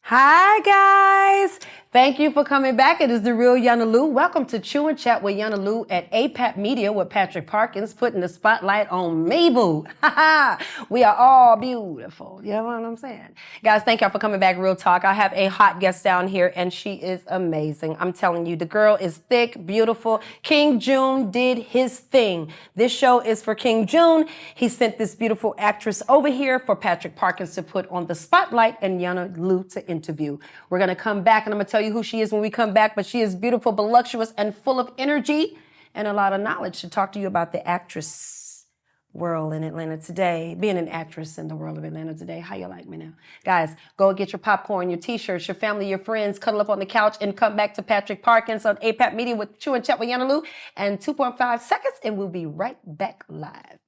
Hi, guys. Thank you for coming back. It is the real YANA Lou. Welcome to Chew and Chat with YANA Lou at APAP Media with Patrick Parkins, putting the spotlight on me, boo. We are all beautiful. You know what I'm saying? Guys, thank y'all for coming back. Real talk. I have a hot guest down here, and she is amazing. I'm telling you, the girl is thick, beautiful. King June did his thing. This show is for King June. He sent this beautiful actress over here for Patrick Parkins to put on the spotlight and YANA Lou to interview. We're going to come back, and I'm going to tell you who she is when we come back, but she is beautiful, voluptuous, and full of energy and a lot of knowledge to talk to you about the actress world in Atlanta today, being an actress in the world of Atlanta today. How you like me now? Guys, go get your popcorn, your t-shirts, your family, your friends, cuddle up on the couch, and come back to Patrick Parkins on APAP Media with Chew and Chat with YANA Lou and 2.5 seconds, and we'll be right back live.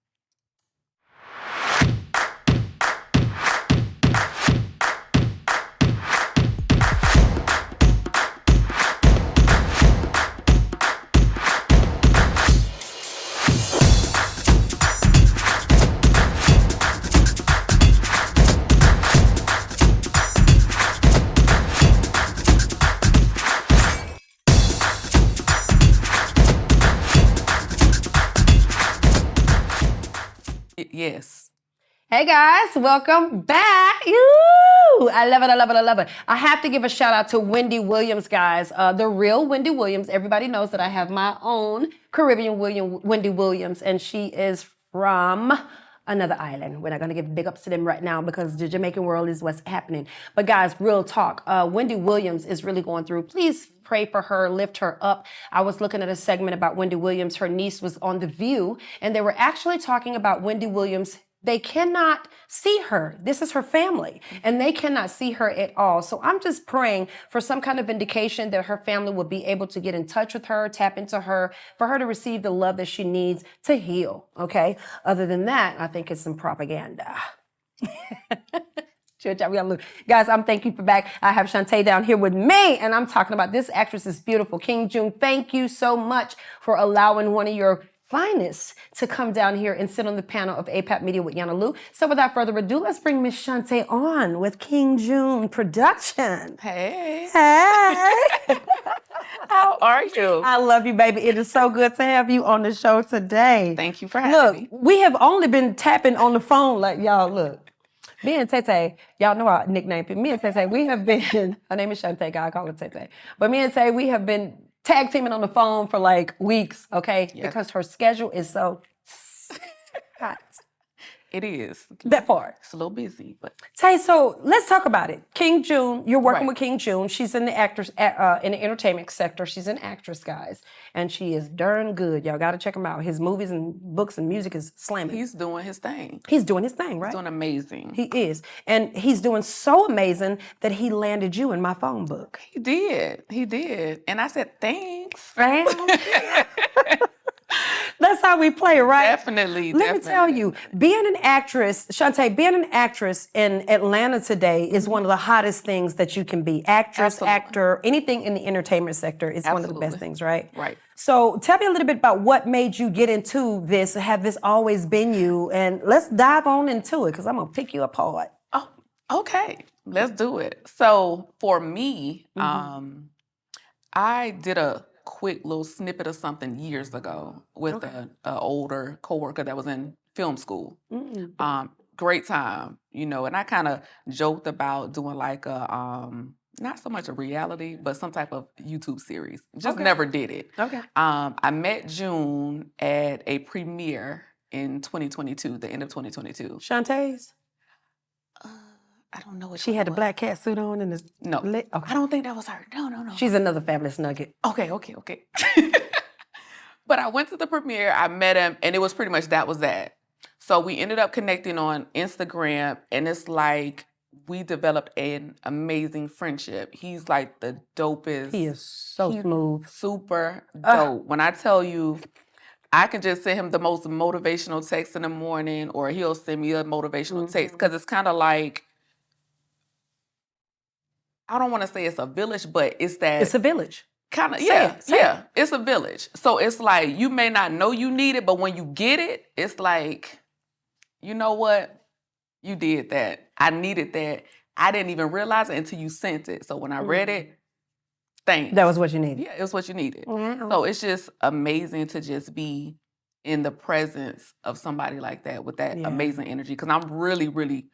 Yes. Hey guys, welcome back. Ooh, I love it, I love it, I love it. I have to give a shout out to Wendy Williams, guys. The real Wendy Williams. Everybody knows that I have my own Caribbean Wendy Williams, and she is from another island. We're not going to give big ups to them right now because the Jamaican world is what's happening. But guys, real talk. Wendy Williams is really going through. Please pray for her, lift her up. I was looking at a segment about Wendy Williams. Her niece was on The View, and they were actually talking about Wendy Williams. They cannot see her. This is her family, and they cannot see her at all. So I'm just praying for some kind of indication that her family will be able to get in touch with her, tap into her, for her to receive the love that she needs to heal, okay? Other than that, I think it's some propaganda. Guys, I'm thank you for back. I have Shonta down here with me, and I'm talking about this actress is beautiful. King June, thank you so much for allowing one of your finest to come down here and sit on the panel of APAP Media with YANA Lou. So without further ado, let's bring Miss Shonta on with King June Production. Hey. Hey. How are you? I love you, baby. It is so good to have you on the show today. Thank you for having me. Look, we have only been tapping on the phone like y'all, look. Me and Tete, y'all know our nickname. Me and Tete, we have been, her name is Shonta, I call her Tete. But me and Tete, we have been tag teaming on the phone for like weeks, okay? Yes. Because her schedule is so hot. It is. That part. It's a little busy, but. Tay, so let's talk about it. King June, you're working with King June. She's in the actors, in the entertainment sector. She's an actress, guys. And she is darn good. Y'all gotta check him out. His movies and books and music is slamming. He's doing his thing. He's doing his thing, right? He's doing amazing. He is. And he's doing so amazing that he landed you in my phone book. He did. He did. And I said, thanks. Right? That's how we play, right? Definitely. Let me tell you, being an actress, Shonta, being an actress in Atlanta today is one of the hottest things that you can be. Actress, Absolutely. Actor, anything in the entertainment sector is Absolutely. one of the best things, right? Right. So tell me a little bit about what made you get into this. Have this always been you? And let's dive on into it because I'm going to pick you apart. Oh, okay. Let's do it. So for me, I did a quick little snippet of something years ago with an older coworker that was in film school. Great time, you know, and I kind of joked about doing like a, not so much a reality, but some type of YouTube series. Just never did it. Okay. I met June at a premiere in 2022, the end of 2022. Shonta's? I don't know what she had a black cat suit on and no. Okay. I don't think that was her. No. She's another fabulous nugget. Okay. But I went to the premiere, I met him, and it was pretty much that was that. So we ended up connecting on Instagram, and it's like we developed an amazing friendship. He's like the dopest. He is so smooth. Super dope. When I tell you, I can just send him the most motivational text in the morning, or he'll send me a motivational text, because it's kind of like, I don't want to say it's a village, but it's that. It's a village. Kind of, yeah. It's a village. So it's like, you may not know you need it, but when you get it, it's like, you know what? You did that. I needed that. I didn't even realize it until you sent it. So when I read it, thanks. That was what you needed. Yeah, it was what you needed. Wow. So it's just amazing to just be in the presence of somebody like that with that amazing energy. Because I'm really, really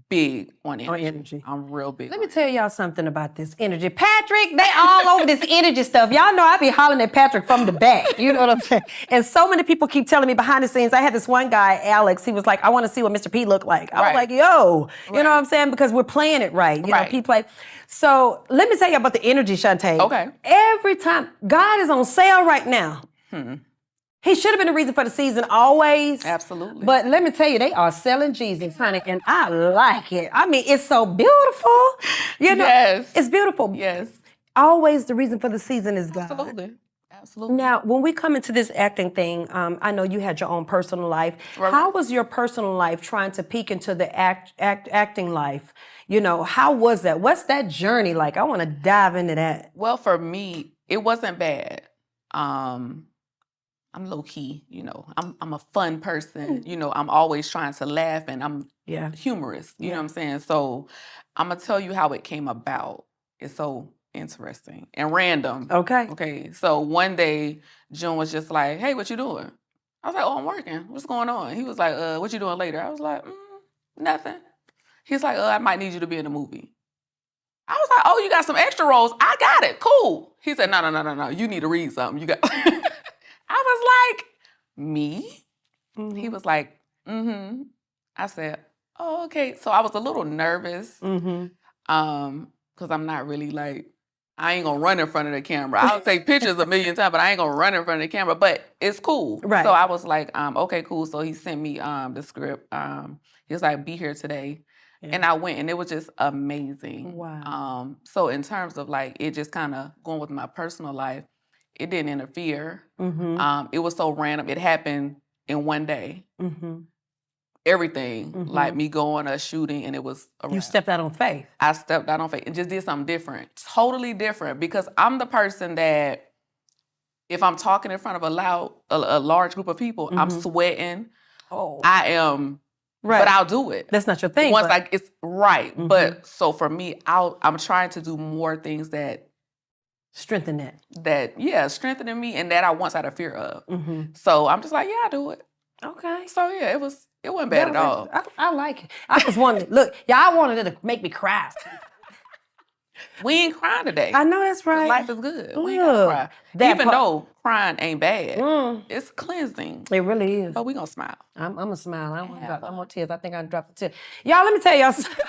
big on energy. I'm real big. Let me tell y'all something about this energy. Patrick, they all over this energy stuff. Y'all know I be hollering at Patrick from the back. You know what I'm saying? And so many people keep telling me behind the scenes. I had this one guy, Alex, he was like, I want to see what Mr. P looked like. I was like, yo, you know what I'm saying? Because we're playing it right. You know, P play. So let me tell you about the energy, Shonta. Okay. Every time, God is on sale right now. He should have been the reason for the season always. Absolutely. But let me tell you, they are selling Jesus, honey, and I like it. I mean, it's so beautiful. You know, it's beautiful. Yes. Always the reason for the season is God. Absolutely. Absolutely. Now, when we come into this acting thing, I know you had your own personal life. Right. How was your personal life trying to peek into the acting life? You know, how was that? What's that journey like? I want to dive into that. Well, for me, it wasn't bad. I'm low key, you know. I'm a fun person, you know. I'm always trying to laugh, and I'm humorous. You know what I'm saying? So I'm gonna tell you how it came about. It's so interesting and random. Okay. So one day, June was just like, "Hey, what you doing?" I was like, "Oh, I'm working. What's going on?" He was like, "What you doing later?" I was like, "Nothing." He's like, "I might need you to be in a movie." I was like, "Oh, you got some extra roles? I got it. Cool." He said, No. You need to read something. You got." I was like, "Me?" He was like, I said, "Oh, okay." So I was a little nervous, because I'm not really like, I ain't gonna run in front of the camera. I'll take pictures a million times, but I ain't gonna run in front of the camera. But it's cool. Right. So I was like, okay, cool. So he sent me the script. He was like, "Be here today." And I went, and it was just amazing. Wow. So in terms of like it just kind of going with my personal life, it didn't interfere. It was so random. It happened in one day. Everything, like me going a shooting, and it was a wrap. You stepped out on faith. I stepped out on faith and just did something different. Totally different, because I'm the person that if I'm talking in front of a large group of people, I'm sweating. I am, but I'll do it. That's not your thing. Once like it's right. But so for me, I'm trying to do more things that strengthen that. Strengthening me, and that I once had a fear of. So I'm just like, yeah, I do it. Okay. So yeah, it wasn't bad at all. I like it. I just wanted, look, I wanted it to make me cry. We ain't crying today. I know that's right. Life is good. We ain't gonna cry. Even though crying ain't bad, it's cleansing. It really is. But we gonna smile. I'm gonna smile. I don't want to drop no more tears. I think I dropped a tear. Y'all, let me tell y'all something.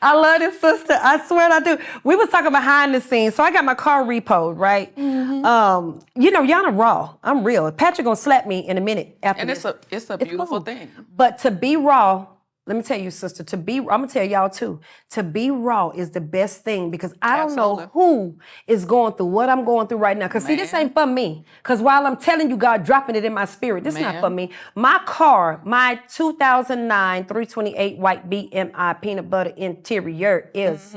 I love this sister. I swear I do. We was talking behind the scenes. So I got my car repoed, right? You know, YANA raw. I'm real. Patrick gonna slap me in a minute after this. And it's a beautiful thing. But to be raw, let me tell you, sister, I'm gonna tell y'all too, to be raw is the best thing, because I don't know who is going through what I'm going through right now. Because see, this ain't for me. Because while I'm telling you, God dropping it in my spirit, this is not for me. My car, my 2009 328 white BMI peanut butter interior is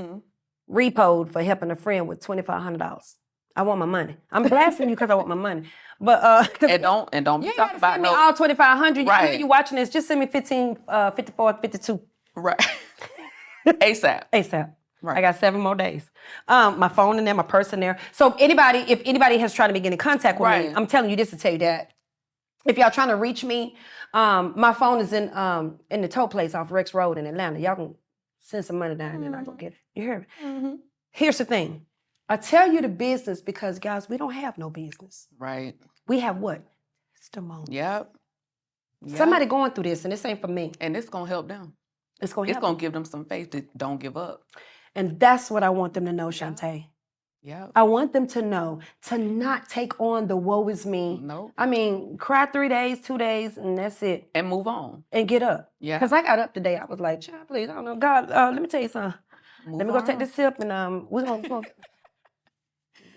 repoed for helping a friend with $2,500. I want my money. I'm blasting you because I want my money. But and don't be talking about send me all 2,500. Right. You watching this? Just send me 15, 54, 52. Right. ASAP. Right. I got 7 more days. My phone in there, my purse in there. So if anybody has tried to get in contact with me, I'm telling you this to tell you that. If y'all trying to reach me, my phone is in the tow place off Rex Road in Atlanta. Y'all can send some money down and I'll go get it. You hear me? Here's the thing. I tell you the business because, guys, we don't have no business. Right. We have what? Testimony. Yep. Somebody going through this, and this ain't for me. And it's going to help them. It's going to give them some faith to don't give up. And that's what I want them to know, Shonta. Yeah. I want them to know to not take on the woe is me. No. I mean, cry 3 days, 2 days, and that's it. And move on. And get up. Yeah. Because I got up today. I was like, child, please, I don't know. God, let me tell you something. Let me go take this sip, and we're going to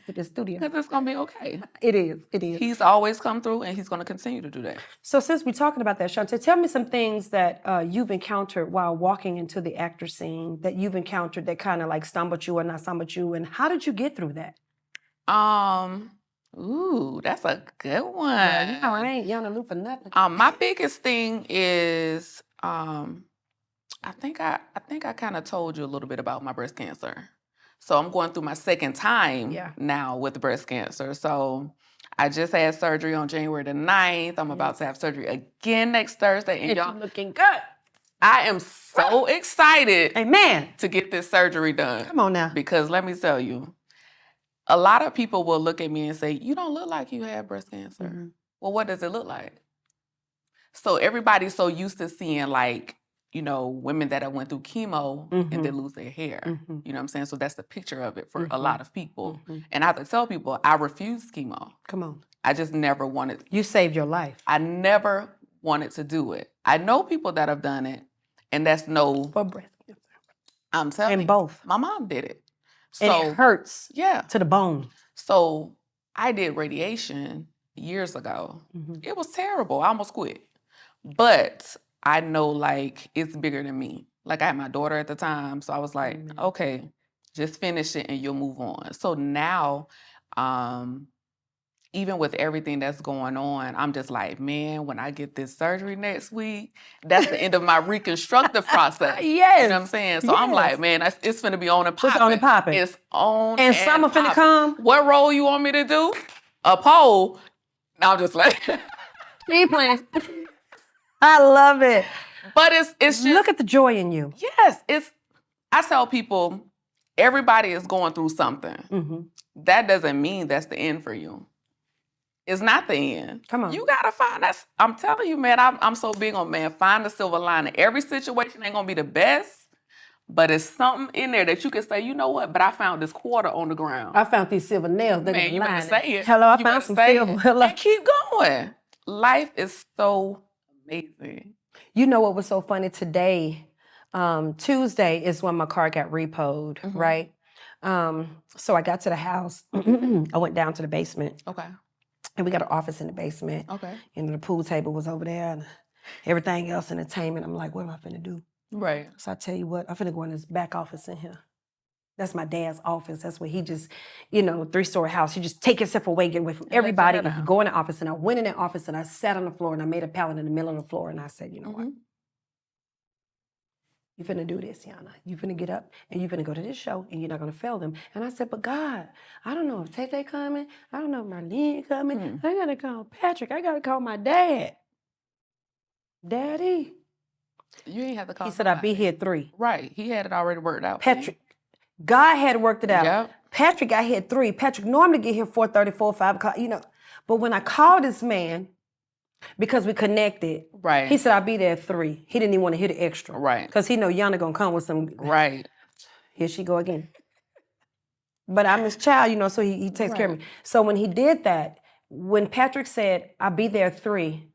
to the studio. Because it's going to be okay. It is. He's always come through, and he's going to continue to do that. So since we're talking about that, Shonta, tell me some things that you've encountered while walking into the actor scene that you've encountered that kind of like stumbled you or not stumbled you, and how did you get through that? Ooh, that's a good one. Yeah, you know, I ain't YANA Lou for nothing. My biggest thing is I think I kind of told you a little bit about my breast cancer. So I'm going through my second time now with breast cancer. So I just had surgery on January the 9th. I'm about to have surgery again next Thursday. And y'all looking good. I am so excited Amen. to get this surgery done. Come on now. Because let me tell you, a lot of people will look at me and say, you don't look like you had breast cancer. Mm-hmm. Well, what does it look like? So everybody's so used to seeing like, you know, women that have went through chemo and they lose their hair. Mm-hmm. You know what I'm saying? So that's the picture of it for a lot of people. Mm-hmm. And I have to tell people, I refused chemo. Come on. I just never wanted. You saved your life. I never wanted to do it. I know people that have done it, and that's no. For breast cancer. I'm telling you. And both. My mom did it. So, and it hurts. Yeah. To the bone. So I did radiation years ago. Mm-hmm. It was terrible. I almost quit. But I know, like, it's bigger than me. Like, I had my daughter at the time, so I was like, okay, just finish it and you'll move on. So now, even with everything that's going on, I'm just like, man, when I get this surgery next week, that's the end of my reconstructive process. Yes. You know what I'm saying? So I'm like, man, it's finna be on and popping. It's on and popping. It's on and summer finna come. What role you want me to do? A pole? Now I'm just like... Keep playing. I love it. But it's just... Look at the joy in you. Yes. I tell people, everybody is going through something. Mm-hmm. That doesn't mean that's the end for you. It's not the end. Come on. You gotta find that. I'm telling you, man, I'm so big on, man, find the silver lining. Every situation ain't gonna be the best, but it's something in there that you can say, you know what, but I found this quarter on the ground. I found these silver nails. Man, you better say it. Hello, I found some silver. Hello. And keep going. Life is so amazing. You know what was so funny today? Tuesday is when my car got repoed, right? So I got to the house. I went down to the basement. Okay. And we got an office in the basement. Okay. And the pool table was over there and everything else entertainment. I'm like, what am I finna do? Right. So I tell you what, I'm finna go in this back office in here. That's my dad's office. That's where he just, 3-story house. He just take himself away, get away from everybody. And he go in the office. And I went in that office and I sat on the floor and I made a pallet in the middle of the floor. And I said, you know what? You finna do this, Yana. You finna get up and you finna go to this show and you're not gonna fail them. And I said, but God, I don't know if Tay coming. I don't know if Marlene coming. I gotta call Patrick. I gotta call my dad. Daddy. You ain't have to call. He said, I'll be here at 3. Right. He had it already worked out. Patrick. God had worked it out. Yep. Patrick got here at 3. Patrick normally get here 4:30, 5 o'clock, But when I called this man, because we connected, right? He said, I'll be there at 3. He didn't even want to hear the extra. Right. Because he know Yana gonna come with some... Right. Here she go again. But I'm his child, so he takes care of me. So when he did that, when Patrick said, I'll be there at 3,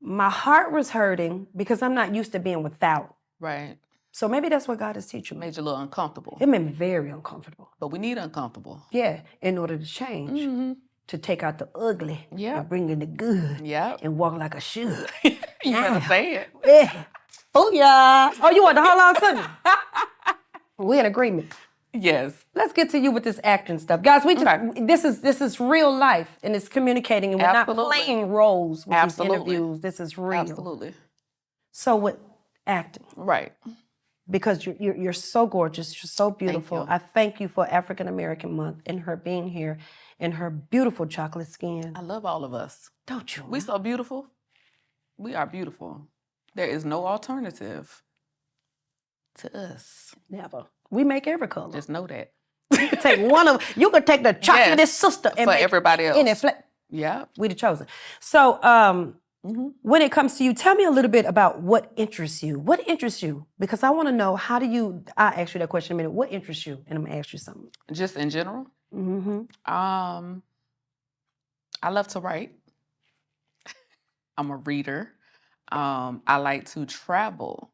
my heart was hurting because I'm not used to being without. Right. So maybe that's what God is teaching me. Made you a little uncomfortable. It made me very uncomfortable. But we need uncomfortable. Yeah, in order to change. Mm-hmm. To take out the ugly and bring in the good and walk like I should. You better say it. Yeah. Oh, yeah. Oh, you want to hold on to me? We in agreement. Yes. Let's get to you with this acting stuff. Guys, this is real life and it's communicating and we're not playing roles with these interviews. This is real. Absolutely. So with acting. Right. Because you're so gorgeous, you're so beautiful. I thank you for African American Month and her being here and her beautiful chocolate skin. I love all of us. Don't you? We so beautiful. We are beautiful. There is no alternative to us. Never. We make every color. Just know that. You could take you could take the chocolate sister and for everybody else. Yeah. We the chosen. So when it comes to you, tell me a little bit about what interests you. What interests you? Because I want to know, I'll ask you that question in a minute. What interests you? And I'm going to ask you something. Just in general? Mm-hmm. I love to write. I'm a reader. I like to travel.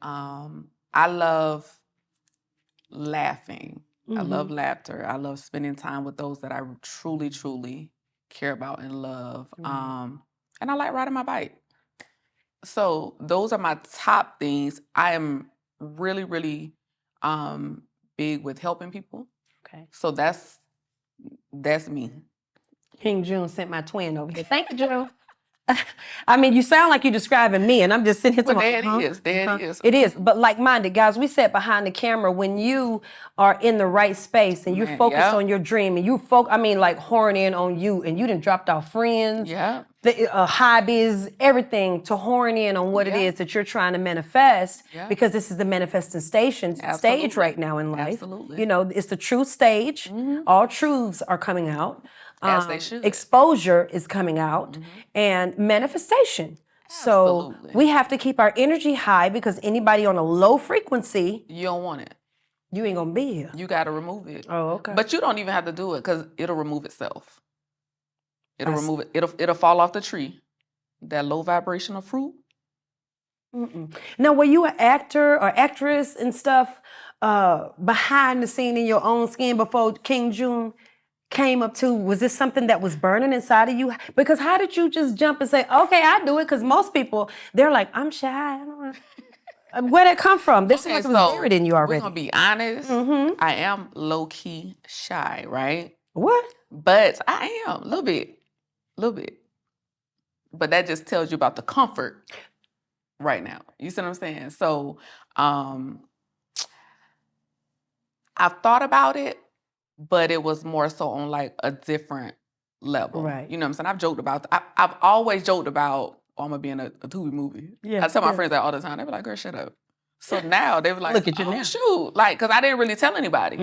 I love laughing. I love laughter. I love spending time with those that I truly, truly care about and love. And I like riding my bike. So those are my top things. I am really, really big with helping people. Okay. So that's me. King June sent my twin over here. Thank you, June. I mean, you sound like you're describing me, and I'm just sitting here Well, talking there it is. There it is. It is, but like-minded guys, we said behind the camera, when you are in the right space and you're Man, focused yeah. on your dream and I mean, like horn in on you, and you done dropped off friends, Yeah. hobbies, everything to horn in on what it Yeah. is that you're trying to manifest, Yeah. because this is the manifesting stage Absolutely. right now in life. Absolutely. You know, it's the truth stage. All truths are coming out. As they should. Exposure is coming out, and manifestation. So Absolutely. we have to keep our energy high, because anybody on a low frequency, You don't want it. you ain't gonna be here. You got to remove it. Oh, okay. But you don't even have to do it because it'll remove itself. It'll remove it. It'll fall off the tree. That low vibrational fruit. Now, were you an actor or actress and stuff behind the scene in your own skin before King June came up to? Was this something that was burning inside of you? Because how did you just jump and say, okay, I do it? Because most people, they're like, I'm shy. I don't know. Where'd it come from? This Okay, was buried in you already. We're gonna be honest. I am low key shy, right? What? But I am a little bit. But that just tells you about the comfort right now. You see what I'm saying? So I've thought about it, but it was more so on like a different level. Right. You know what I'm saying? I've joked about I've always joked about, oh, I'm gonna be in a Tubi movie. Yeah, I tell my friends that all the time. They be like, girl, shut up. So now they were like, Look at you oh, now. shoot. Like, because I didn't really tell anybody.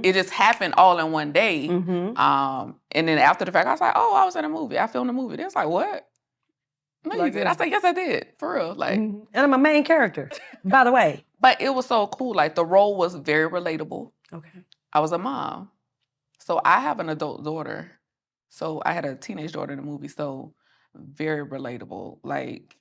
It just happened all in one day. And then after the fact, I was like, oh, I was in a movie. I filmed a movie. They was like, what? No, you did. I said, yes, I did. For real. Like, And I'm a main character, by the way. But it was so cool. Like, the role was very relatable. Okay. I was a mom. So I have an adult daughter. So I had a teenage daughter in the movie. So very relatable. Like,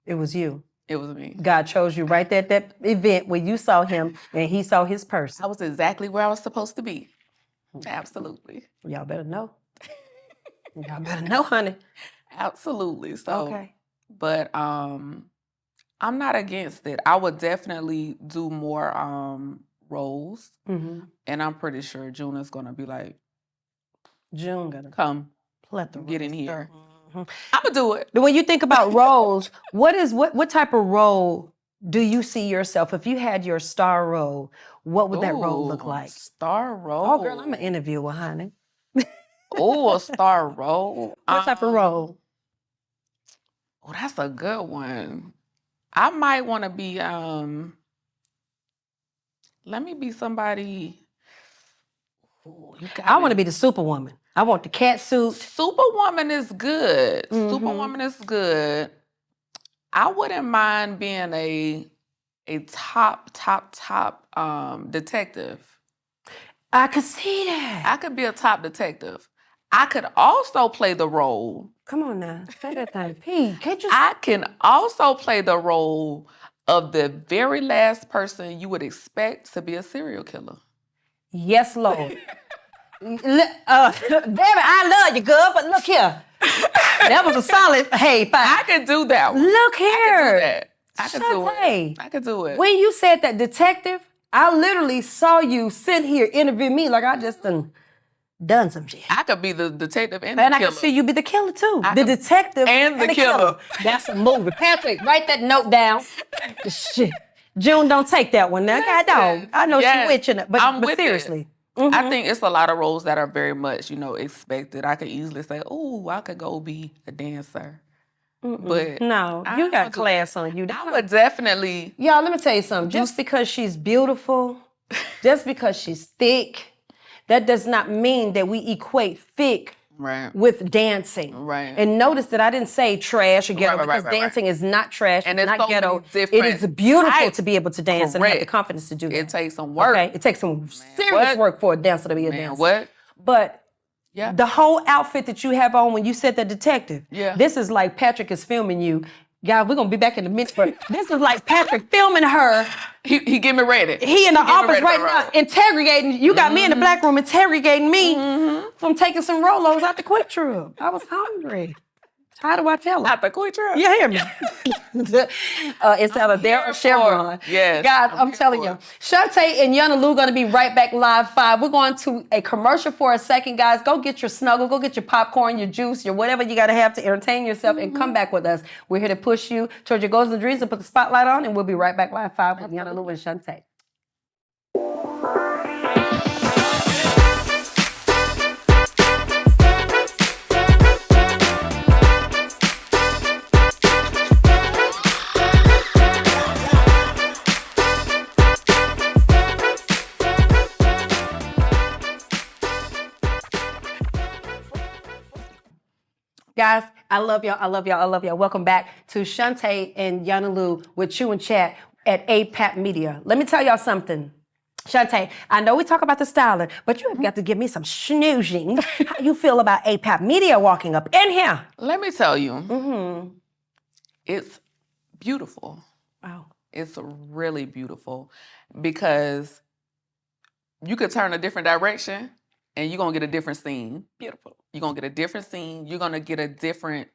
it was you. It was me. God chose you right there at that event where you saw him and he saw his person. I was exactly where I was supposed to be. Absolutely. Y'all better know. Y'all better know, honey. Absolutely. So, okay. But I'm not against it. I would definitely do more roles. And I'm pretty sure June is gonna be like, June gonna come, plethora get in here. I'm gonna do it. When you think about roles, what type of role do you see yourself? If you had your star role, what would that role look like? Star role. Oh, girl, I'm an interviewer, honey. Oh, a star role. What type of role? Oh, that's a good one. I might want to be. Let me be somebody. Ooh, I want to be the Superwoman. I want the cat suit. Superwoman is good. Superwoman is good. I wouldn't mind being a top detective. I could see that. I could be a top detective. I could also play the role. Come on now, say that thing. Pete, can't you? I can also play the role of the very last person you would expect to be a serial killer. Yes, Lord. Baby, I love you, girl, but look here. That was a solid, hey, fine. I could do that one. Look here. I could do it. I could do it. When you said that detective, I literally saw you sit here interview me like I just done some shit. I could be the detective and the killer. I could see you be the killer too. The detective and the killer. That's a movie. Patrick, write that note down. Shit. June, don't take that one now. I know she's witching it, but seriously. I think it's a lot of roles that are very much, expected. I could easily say, oh, I could go be a dancer. But no, you got class on you. I would definitely. Y'all, let me tell you something. Just because she's beautiful, just because she's thick, that does not mean that we equate thick with dancing. Right. And notice that I didn't say trash or ghetto because dancing is not trash and not ghetto. It is beautiful to be able to dance and have the confidence to do that. It takes some work. Okay? It takes some serious work for a dancer to be a dancer. What? But the whole outfit that you have on when you said the detective, this is like Patrick is filming you. Y'all, we're going to be back in the midst, but this is like Patrick filming her. He get me ready. He in the office right now interrogating. You got me in the black room interrogating me from taking some Rolos out the Quick Trip. I was hungry. How do I tell them? At the Quick Trip. You hear me? It's either there or Chevron. Yes. Guys, I'm telling you. Shonta and Yana Lou going to be right back live 5. We're going to a commercial for a second, guys. Go get your snuggle. Go get your popcorn, your juice, your whatever you got to have to entertain yourself and come back with us. We're here to push you towards your goals and dreams and put the spotlight on, and we'll be right back live 5 with Yana Lou and Shonta. Guys, I love y'all. I love y'all. I love y'all. Welcome back to Shonta and Yana Lou with Chew and Chat at APAP Media. Let me tell y'all something. Shonta, I know we talk about the styling, but you have got to give me some schnoozing. How you feel about APAP Media walking up in here? Let me tell you, it's beautiful. Wow. It's really beautiful because you could turn a different direction and you're going to get a different scene. Beautiful. You're going to get a different scene. You're going to get a different,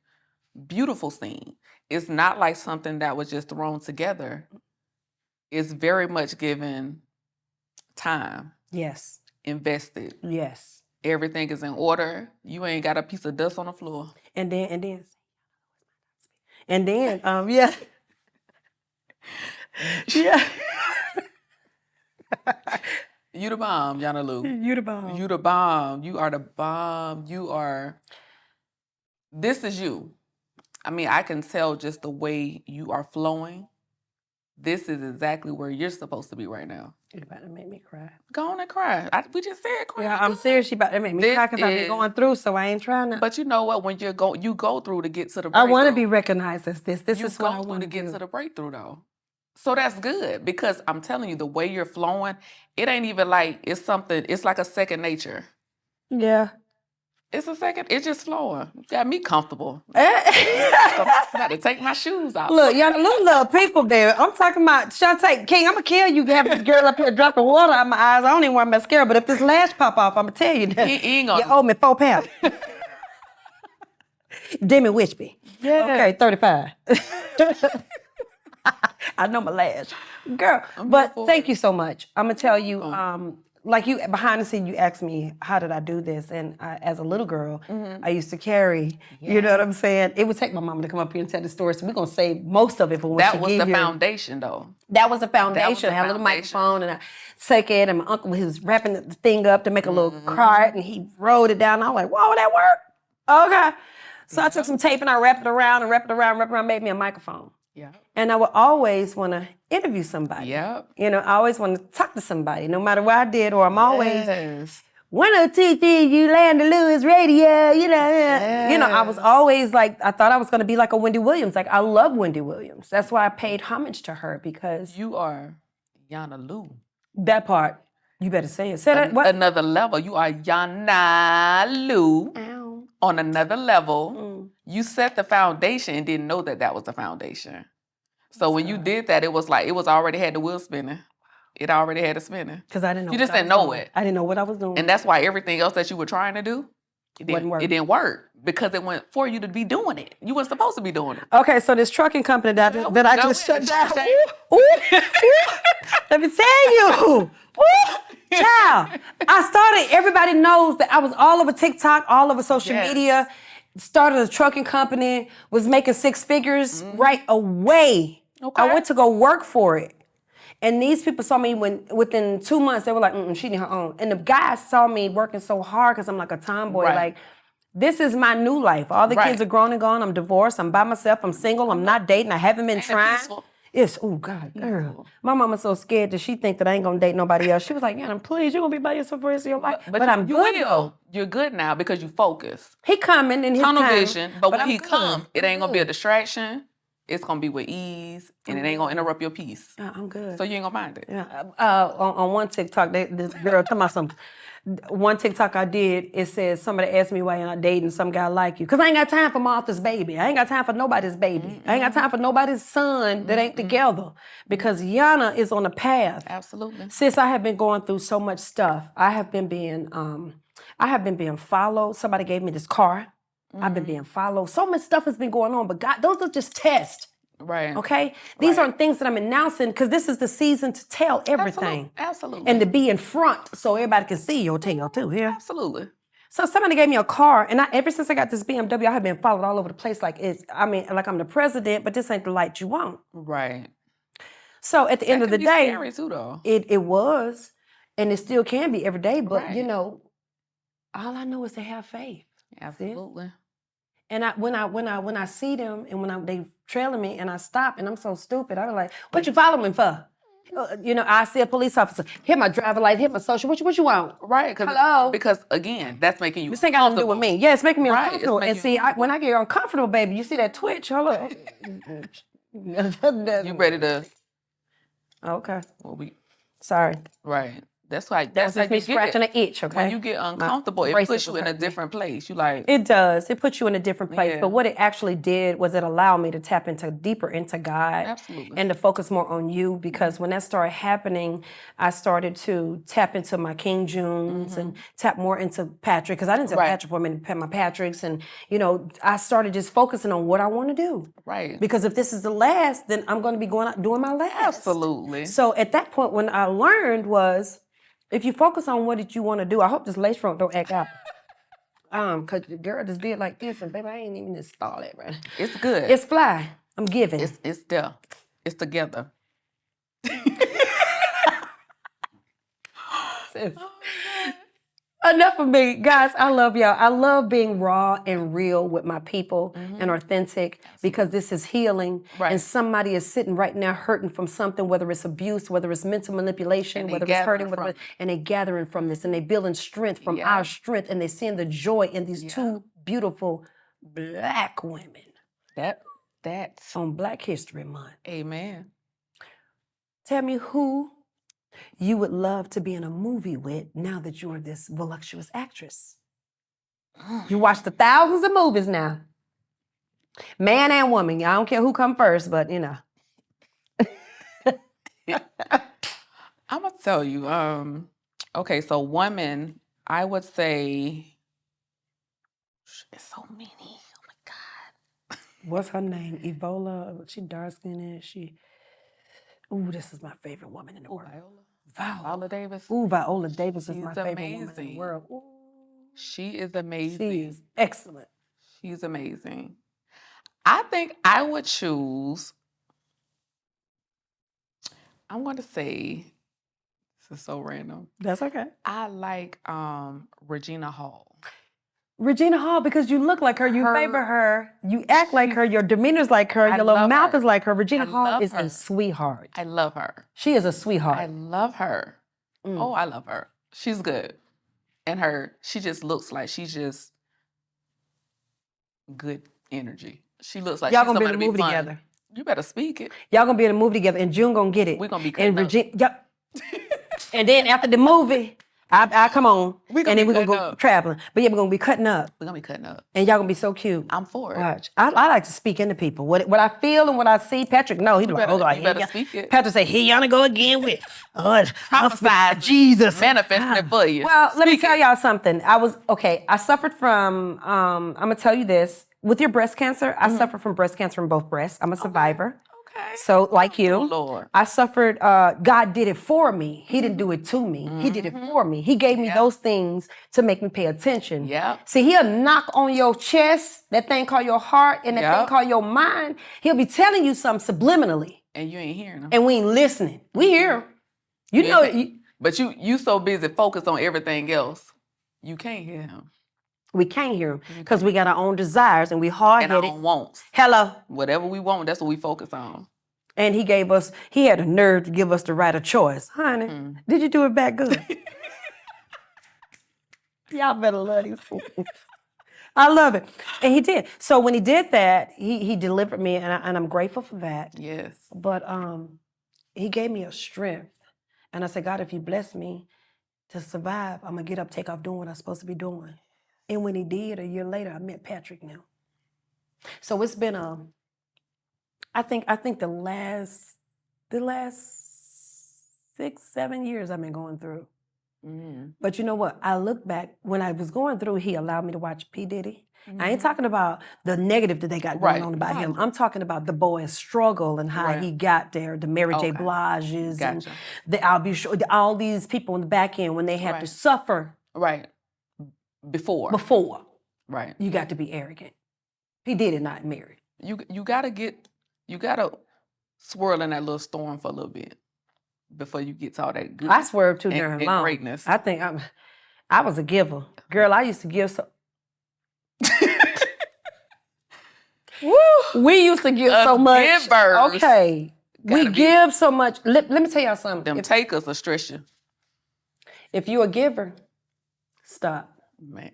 beautiful scene. It's not like something that was just thrown together. It's very much given time. Yes. Invested. Yes. Everything is in order. You ain't got a piece of dust on the floor. And then, yeah. Yeah. You the bomb, Yana Lou. You the bomb. You the bomb. You are the bomb. This is you. I mean, I can tell just the way you are flowing. This is exactly where you're supposed to be right now. You're about to make me cry. Go on and cry. We just said cry. Yeah, I'm serious. She about to make me cry because I've been going through, so I ain't trying to. But you know what? When you go through to get to the breakthrough. I want to be recognized as this. This is what I want to get to the breakthrough, though. So that's good because I'm telling you, the way you're flowing, it ain't even like it's something. It's like a second nature. Yeah. It's just flowing. Got me comfortable. I got to take my shoes off. Look, y'all little people there. I'm talking about Shonta King. I'm gonna kill you. Have this girl up here dropping water out my eyes. I don't even wear mascara, but if this lash pop off, I'm gonna tell you that. He ain't gonna. You owe me £4. Demi Wishby. Yeah. Okay, 35. I know my lash. Girl, but thank you so much. I'm gonna tell you, like you behind the scene, you asked me, how did I do this? And as a little girl, I used to carry, you know what I'm saying? It would take my mama to come up here and tell the story, so we're gonna save most of it for when that she was get the here. foundation, though. That was the foundation. I had a little microphone and I took it, and my uncle was wrapping the thing up to make a little cart, and he rolled it down. I was like, whoa, that worked? Okay. So I took some tape and I wrapped it around, made me a microphone. Yeah. And I would always want to interview somebody. Yep. You know, I always want to talk to somebody, no matter what I did, or I'm always, 1023, you land the Lewis radio, you know. Yes. You know, I was always like, I thought I was going to be like a Wendy Williams. Like, I love Wendy Williams. That's why I paid homage to her, because. You are Yana Lou. That part, you better say it. Say that, what? Another level. You are Yana Lou. Ow. On another level. You set the foundation and didn't know that was the foundation. So when you did that, it was like, it was already had the wheel spinning. It already had it spinning. Because I didn't know. You just didn't know it. I didn't know what I was doing. And that's why everything else that you were trying to do, it didn't work. Because it went for you to be doing it. You weren't supposed to be doing it. Okay, so this trucking company that I just shut down. Let me tell you. Child, I started, everybody knows that I was all over TikTok, all over social media, started a trucking company, was making 6 figures right away. Okay. I went to go work for it. And these people saw me within 2 months, they were like, she need her own. And the guys saw me working so hard because I'm like a tomboy. Right. Like, this is my new life. All the kids are grown and gone. I'm divorced. I'm by myself. I'm single. I'm not dating. I haven't been trying. It's, oh, God, girl. My mama's so scared that she think that I ain't going to date nobody else. She was like, Yana, please, you're going to be by yourself for the rest of your life. But I'm good, though. You're good now because you focus. He coming in his tunnel time, vision. But when he come, it ain't going to be a distraction. It's going to be with ease, and it ain't going to interrupt your peace. Yeah, I'm good. So you ain't going to mind it. Yeah. On one TikTok, this girl talking about something. One TikTok I did, it says, somebody asked me why you're not dating some guy like you. Because I ain't got time for Martha's baby. I ain't got time for nobody's baby. I ain't got time for nobody's son that ain't together. Because Yana is on a path. Absolutely. Sis, I have been going through so much stuff. I have been being followed. Somebody gave me this car. I've been being followed. So much stuff has been going on, but God, those are just tests. Right. Okay? These aren't things that I'm announcing because this is the season to tell everything. Absolutely. And to be in front so everybody can see your tail too, yeah? Absolutely. So somebody gave me a car, and ever since I got this BMW, I have been followed all over the place like like I'm the president, but this ain't the light you want. Right. So at the end of the day, scary too, though. It was, and it still can be every day, but all I know is to have faith. Absolutely. See? And when I see them and they trailing me and I stop and I'm so stupid, I'm like, what you following me for? I see a police officer. Hit my driver light, hit my social. What you want? Right. Hello. Because again, that's making you. This ain't got nothing to do with me. Yeah, it's making me Right, uncomfortable. And see, when I get uncomfortable, baby, you see that twitch? Hello. You ready to? Okay. Well, Sorry. Right. That's why. That's me scratching an itch. Okay. When you get uncomfortable, it puts you in a different place. You like. It does. It puts you in a different place. Yeah. But what it actually did was it allowed me to tap deeper into God. Absolutely. And to focus more on you, because when that started happening, I started to tap into my King Junes and tap more into Patrick, because I didn't tell Patrick for a minute, my Patricks, and I started just focusing on what I want to do. Right. Because if this is the last, then I'm going to be going out doing my last. Absolutely. So at that point, when I learned was, if you focus on what you want to do, I hope this lace front don't act out. Cause the girl just did like this, and baby, I ain't even install it, right? It's good. It's fly. I'm giving. It's there. It's together. Enough of me, guys. I love y'all. I love being raw and real with my people and authentic, because this is healing. Right. And somebody is sitting right now hurting from something, whether it's abuse, whether it's mental manipulation, whether it's hurting, and they're gathering from this, and they're building strength from our strength, and they're seeing the joy in these two beautiful Black women. That's on Black History Month. Amen. Tell me who you would love to be in a movie with now that you're this voluptuous actress. You watched the thousands of movies now. Man and woman. I don't care who come first, but I'm gonna tell you. Okay, so woman, I would say it's so many. Oh my God. What's her name? Ebola. She dark skinned. Ooh, this is my favorite woman in the world. Viola Davis. Ooh, Viola Davis is my favorite woman in the world. Ooh. She is amazing. She is excellent. She's amazing. I think I would choose. I'm going to say, this is so random. That's okay. I like Regina Hall. Regina Hall, because you look like her, you favor her, you act like her, your demeanor's like her, your little mouth is like her. Regina Hall is a sweetheart. I love her. She is a sweetheart. I love her. Oh, I love her. She's good. And she just looks like she's just good energy. She looks like y'all she's gonna be in a somebody movie fun. together. You better speak it. Y'all gonna be in a movie together, and June gonna get it. We're gonna be cutting up. Yep. And then after the movie, I come on, and then we're gonna go traveling. But yeah, we're gonna be cutting up. We're gonna be cutting up. And y'all gonna be so cute. I'm for it. Watch. I like to speak into people. What I feel and what I see. Patrick, no, he's like, you better speak it. Patrick say, here y'all go again with prophesy, Jesus. Manifesting it for you. Well, let me tell y'all something. I suffered from, I'm gonna tell you this. With your breast cancer, I suffered from breast cancer in both breasts. I'm a survivor. Okay. So, like you, Oh, Lord. I suffered, God did it for me. He didn't do it to me. He did it for me. He gave me those things to make me pay attention. Yeah. See, he'll knock on your chest, that thing called your heart, and that thing called your mind. He'll be telling you something subliminally. And you ain't hearing him. And we ain't listening. We hear him. You know. But you so busy focused on everything else, you can't hear him. We can't hear him because we got our own desires and we hard-headed. And our own wants. Hello. Whatever we want, that's what we focus on. And he had a nerve to give us the right of choice. Honey, did you do it back good? Y'all better love these fools. I love it. And he did. So when he did that, he delivered me, and I'm grateful for that. Yes. But he gave me a strength. And I said, God, if you bless me to survive, I'm going to get up, take off doing what I'm supposed to be doing. And when he did, a year later, I met Patrick now. So it's been I think the last 6-7 years I've been going through. But you know what? I look back, when I was going through, he allowed me to watch P. Diddy. I ain't talking about the negative that they got going on about him. I'm talking about the boy's struggle and how he got there, the Mary J. Blige's and I'll be sure all these people in the back end when they had to suffer. Before. Right. You got to be arrogant. He did it not married. You gotta swirl in that little storm for a little bit before you get to all that good. I swerved too darn long. Greatness. I think I was a giver. Girl, I used to give so. Woo! We used to give so much. Givers. Okay. We give so much. Let me tell y'all something. Them takers will stress you. If you're a giver, stop. Man.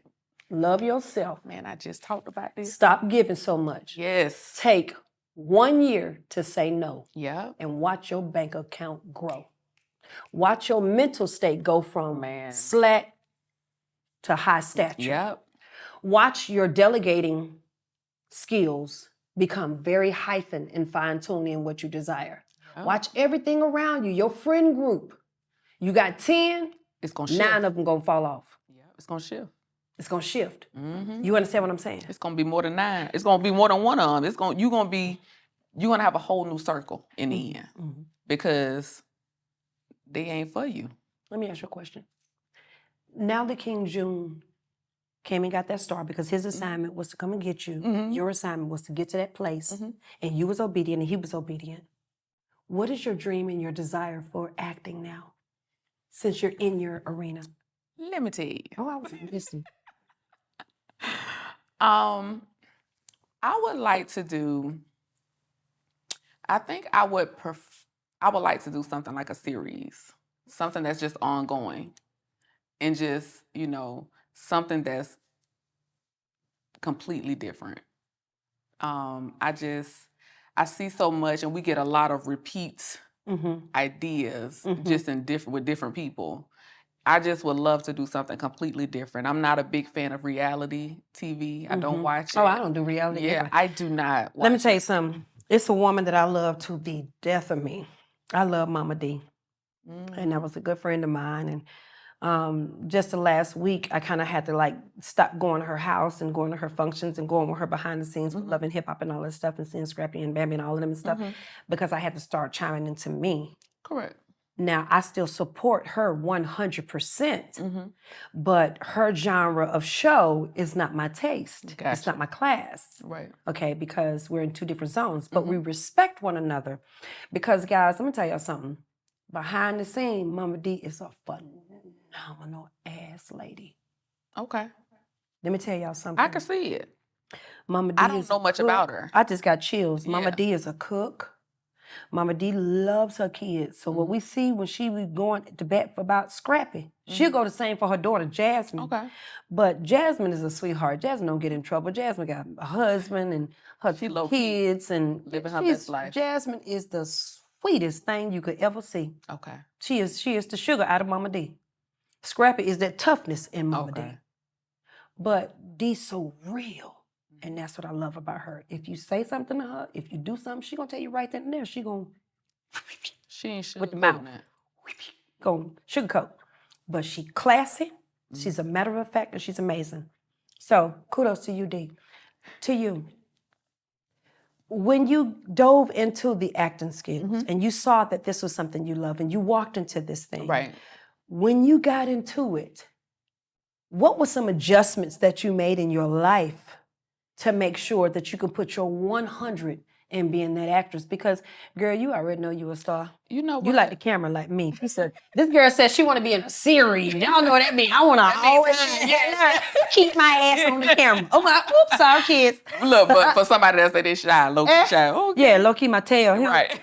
Love yourself. Man, I just talked about this. Stop giving so much. Yes. Take 1 year to say no. Yeah. And watch your bank account grow. Watch your mental state go from slack to high stature. Yep. Watch your delegating skills become very hyphen and fine-tuned in what you desire. Yep. Watch everything around you, your friend group. You got 10, it's gonna shift. 9 of them gonna fall off. Yeah, it's gonna shift. It's gonna shift. You understand what I'm saying? It's gonna be more than 9. It's gonna be more than one of them. You're gonna have a whole new circle in the end because they ain't for you. Let me ask you a question. Now that King June came and got that star because his assignment was to come and get you. Your assignment was to get to that place, and you was obedient and he was obedient. What is your dream and your desire for acting now, since you're in your arena? Let me tell you. Oh, I was listening. I would like to do. I think I would like to do something like a series, something that's just ongoing, and just something that's completely different. I see so much, and we get a lot of repeat ideas just with different people. I just would love to do something completely different. I'm not a big fan of reality TV. I don't watch it. Oh, I don't do reality either. I do not watch Let me tell you something. It's a woman that I love to the death of me. I love Mama D. And that was a good friend of mine. And just the last week, I kind of had to stop going to her house and going to her functions and going with her behind the scenes with Love and Hip Hop and all that stuff and seeing Scrappy and Bambi and all of them and stuff because I had to start chiming into me. Correct. Now, I still support her 100%, but her genre of show is not my taste. Gotcha. It's not my class. Right. Okay, because we're in 2 different zones, but we respect one another. Because, guys, let me tell y'all something. Behind the scene, Mama D is a phenomenal ass lady. Okay. Let me tell y'all something. I can see it. Mama D I don't know much about her. I just got chills. Yeah. Mama D is a cook. Mama D loves her kids. So what we see when she was going to bat for about Scrappy, she'll go the same for her daughter, Jasmine. Okay. But Jasmine is a sweetheart. Jasmine don't get in trouble. Jasmine got a husband and her kids and living her best life. Jasmine is the sweetest thing you could ever see. Okay. She is the sugar out of Mama D. Scrappy is that toughness in Mama D. But D's so real. And that's what I love about her. If you say something to her, if you do something, she gonna tell you right then and there. She ain't with the mouth. Gonna sugarcoat. But she classy. She's a matter of fact, and she's amazing. So kudos to you, D. To you. When you dove into the acting skills and you saw that this was something you love and you walked into this thing. Right. When you got into it, what were some adjustments that you made in your life to make sure that you can put your 100 in being that actress? Because, girl, you already know you a star. You know what? You like the camera like me. She said, this girl said she want to be in a series. Y'all know what that means. I want to always keep my ass on the camera. Oh, my, oops, sorry, kids. Look, but for somebody that say they shy, low-key shy. Okay. Yeah, low-key my tail. Right.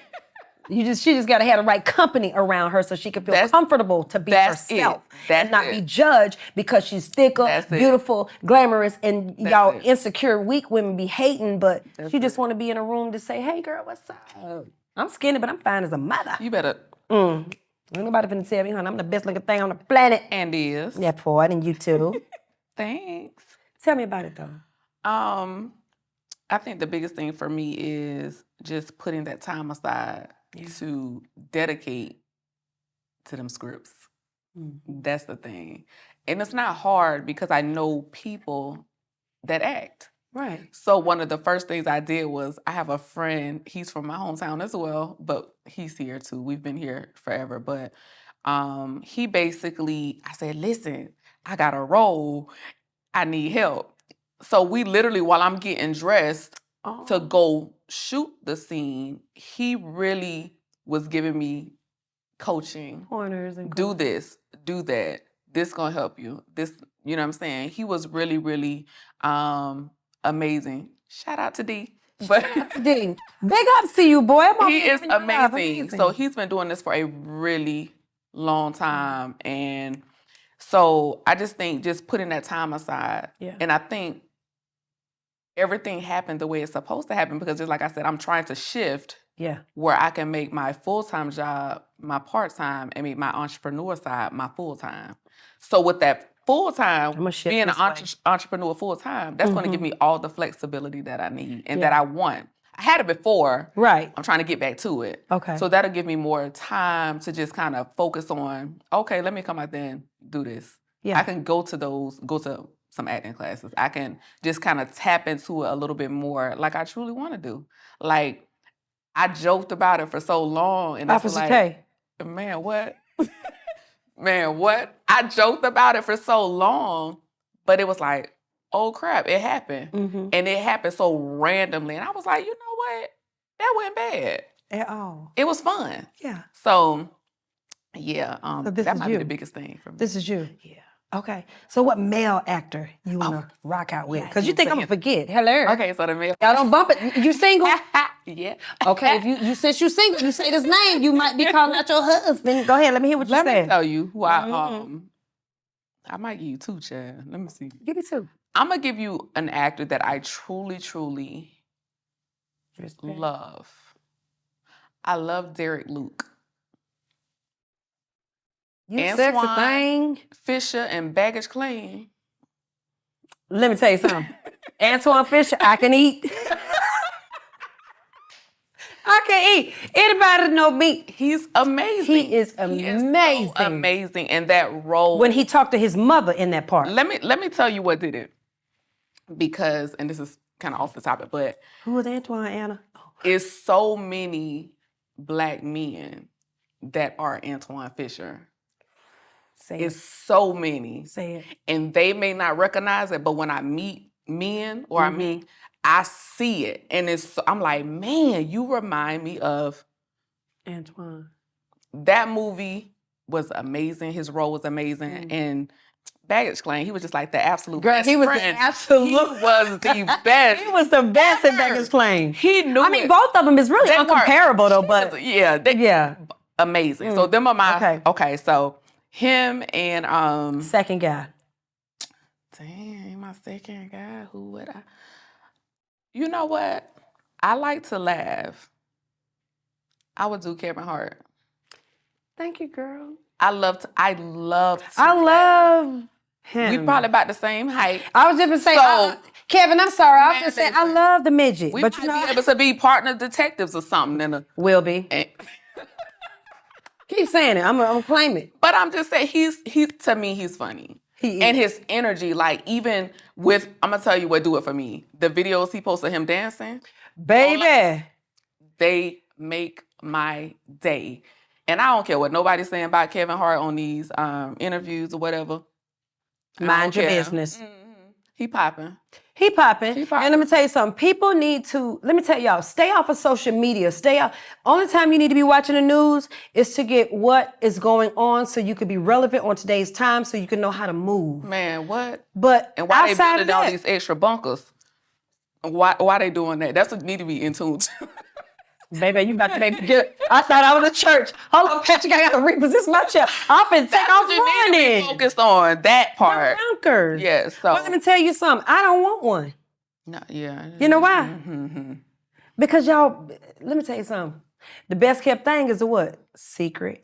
She just got to have the right company around her so she can feel comfortable to be herself and not be judged because she's thicker, beautiful, glamorous, and y'all insecure, weak women be hating, but she just want to be in a room to say, hey, girl, what's up? I'm skinny, but I'm fine as a mother. You better. Ain't nobody finna tell me, honey, I'm the best looking thing on the planet. And is. Yeah, for it, and you too. Thanks. Tell me about it, though. I think the biggest thing for me is just putting that time aside to dedicate to them scripts. That's the thing. And it's not hard because I know people that act. Right. So one of the first things I did was I have a friend, he's from my hometown as well, but he's here too. We've been here forever. But he basically, I said, listen, I got a role. I need help. So we literally, while I'm getting dressed to go shoot the scene, he really was giving me coaching. Pointers and Do this, do that. This gonna help you. This, you know what I'm saying? He was really, really amazing. Shout out to D. But D, big up to you, boy. he is amazing. So he's been doing this for a really long time. And so I just think just putting that time aside. Yeah. And I think everything happened the way it's supposed to happen because just like I said, I'm trying to shift where I can make my full-time job my part-time and make my entrepreneur side my full-time. So with that full-time, being an entrepreneur full-time, that's going to give me all the flexibility that I need and that I want. I had it before. Right. I'm trying to get back to it. Okay. So that'll give me more time to just kind of focus on, okay, let me come out there and do this. Yeah. I can go to some acting classes. I can just kind of tap into it a little bit more like I truly want to do. Like, I joked about it for so long. And Officer K. Man, what? Man, what? I joked about it for so long, but it was like, oh crap, it happened. And it happened so randomly. And I was like, you know what? That wasn't bad. At all. It was fun. Yeah. So, yeah, so that might be the biggest thing for me. This is you? Yeah. Okay. So what male actor you want to rock out with? Because you think I'm going to forget. Hello. Okay, so the male. Y'all don't bump it. You single? Yeah. Okay, if since you single, you say this name, you might be calling out your husband. Go ahead, let me hear what you said. Let me tell you who I might give you two, Chad. Let me see. Give me two. I'm going to give you an actor that I truly, truly love. I love Derek Luke. You sexy thing. Fisher and Baggage Claim. Let me tell you something. Antoine Fisher, I can eat. I can eat. Anybody know me? He's amazing. He is amazing. He is so amazing. And that role. When he talked to his mother in that part. Let me tell you what did it. Because, and this is kind of off the topic, but. Who was Antoine, Anna? It's so many Black men that are Antoine Fisher. It's so many. Say it. And they may not recognize it, but when I meet men or I see it. And I'm like, man, you remind me of Antoine. That movie was amazing. His role was amazing. And Baggage Claim, he was just like the absolute best. He was friend. the absolute. He was the best. He was the best at Baggage Claim. He knew I mean, both of them is really uncomparable though, but. Yeah. Amazing. So them are my, okay, so him and. Second guy. Dang, my second guy, who would I? You know what? I like to laugh. I would do Kevin Hart. Thank you, girl. I love him. We probably about the same height. I was just gonna say, Kevin, I'm sorry. I was just saying, I love the midget. We but might be able to be partner detectives or something. Will be. Keep saying it. I'm gonna claim it. But I'm just saying, he's to me, he's funny. And his energy, like even with, I'm gonna tell you what do it for me. The videos he posts of him dancing. Baby. They make my day. And I don't care what nobody's saying about Kevin Hart on these interviews or whatever. Mind your business. He popping. He popping. And let me tell you something. People need to, let me tell y'all, stay off of social media. Stay out. Only time you need to be watching the news is to get what is going on so you can be relevant on today's time so you can know how to move. Man, what? But and why they building all these extra bunkers? Why they doing that? That's what need to be in tune to. Baby, you about to make me get. I thought I was a church. Hold on, Patrick, I gotta reposition my chair. I'm finna take off running. Need to be focused on that part. Bunkers. Yeah, so. Well, let me tell you something. I don't want one. No, yeah. You know why? Because y'all, let me tell you something. The best kept thing is the what? Secret.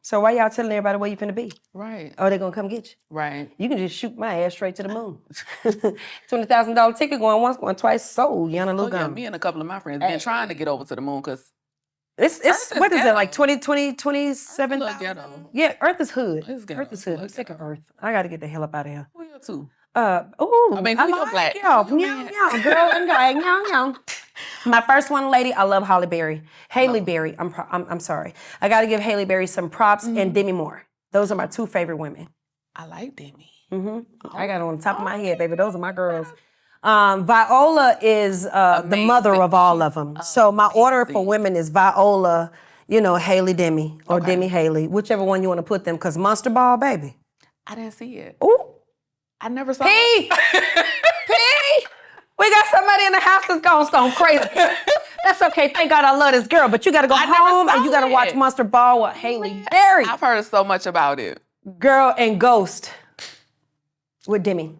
So why y'all telling everybody where you finna be? Right. Oh, they gonna come get you? Right. You can just shoot my ass straight to the moon. $20,000 ticket going once, going twice. Sold. YANA Lou. Me and a couple of my friends been trying to get over to the moon because It's Earth is what is it, like ghetto. 27,000? Ghetto. Yeah, Earth is hood. It's ghetto. Earth is hood. I'm sick of Earth. I got to get the hell up out of here. Who you too? Oh, I mean, I who your like black? y'all. Who your Meow, man? meow, girl and guy, meow, meow. My first one, lady, I love Halle Berry. Haley Berry. I'm sorry. I got to give Haley Berry some props and Demi Moore. Those are my two favorite women. I like Demi. I got it on the top of my head, baby. Those are my girls. Viola is the mother of all of them. So my order for women is Viola, Haley Demi, or Demi Haley, whichever one you want to put them, because Monster Ball, baby. I didn't see it. Ooh. I never saw P! it. P! We got somebody in the house that's going crazy. That's okay. Thank God I love this girl, but you got to go home and you got to watch Monster Ball with Haley Berry. I've heard so much about it. Girl and Ghost with Demi.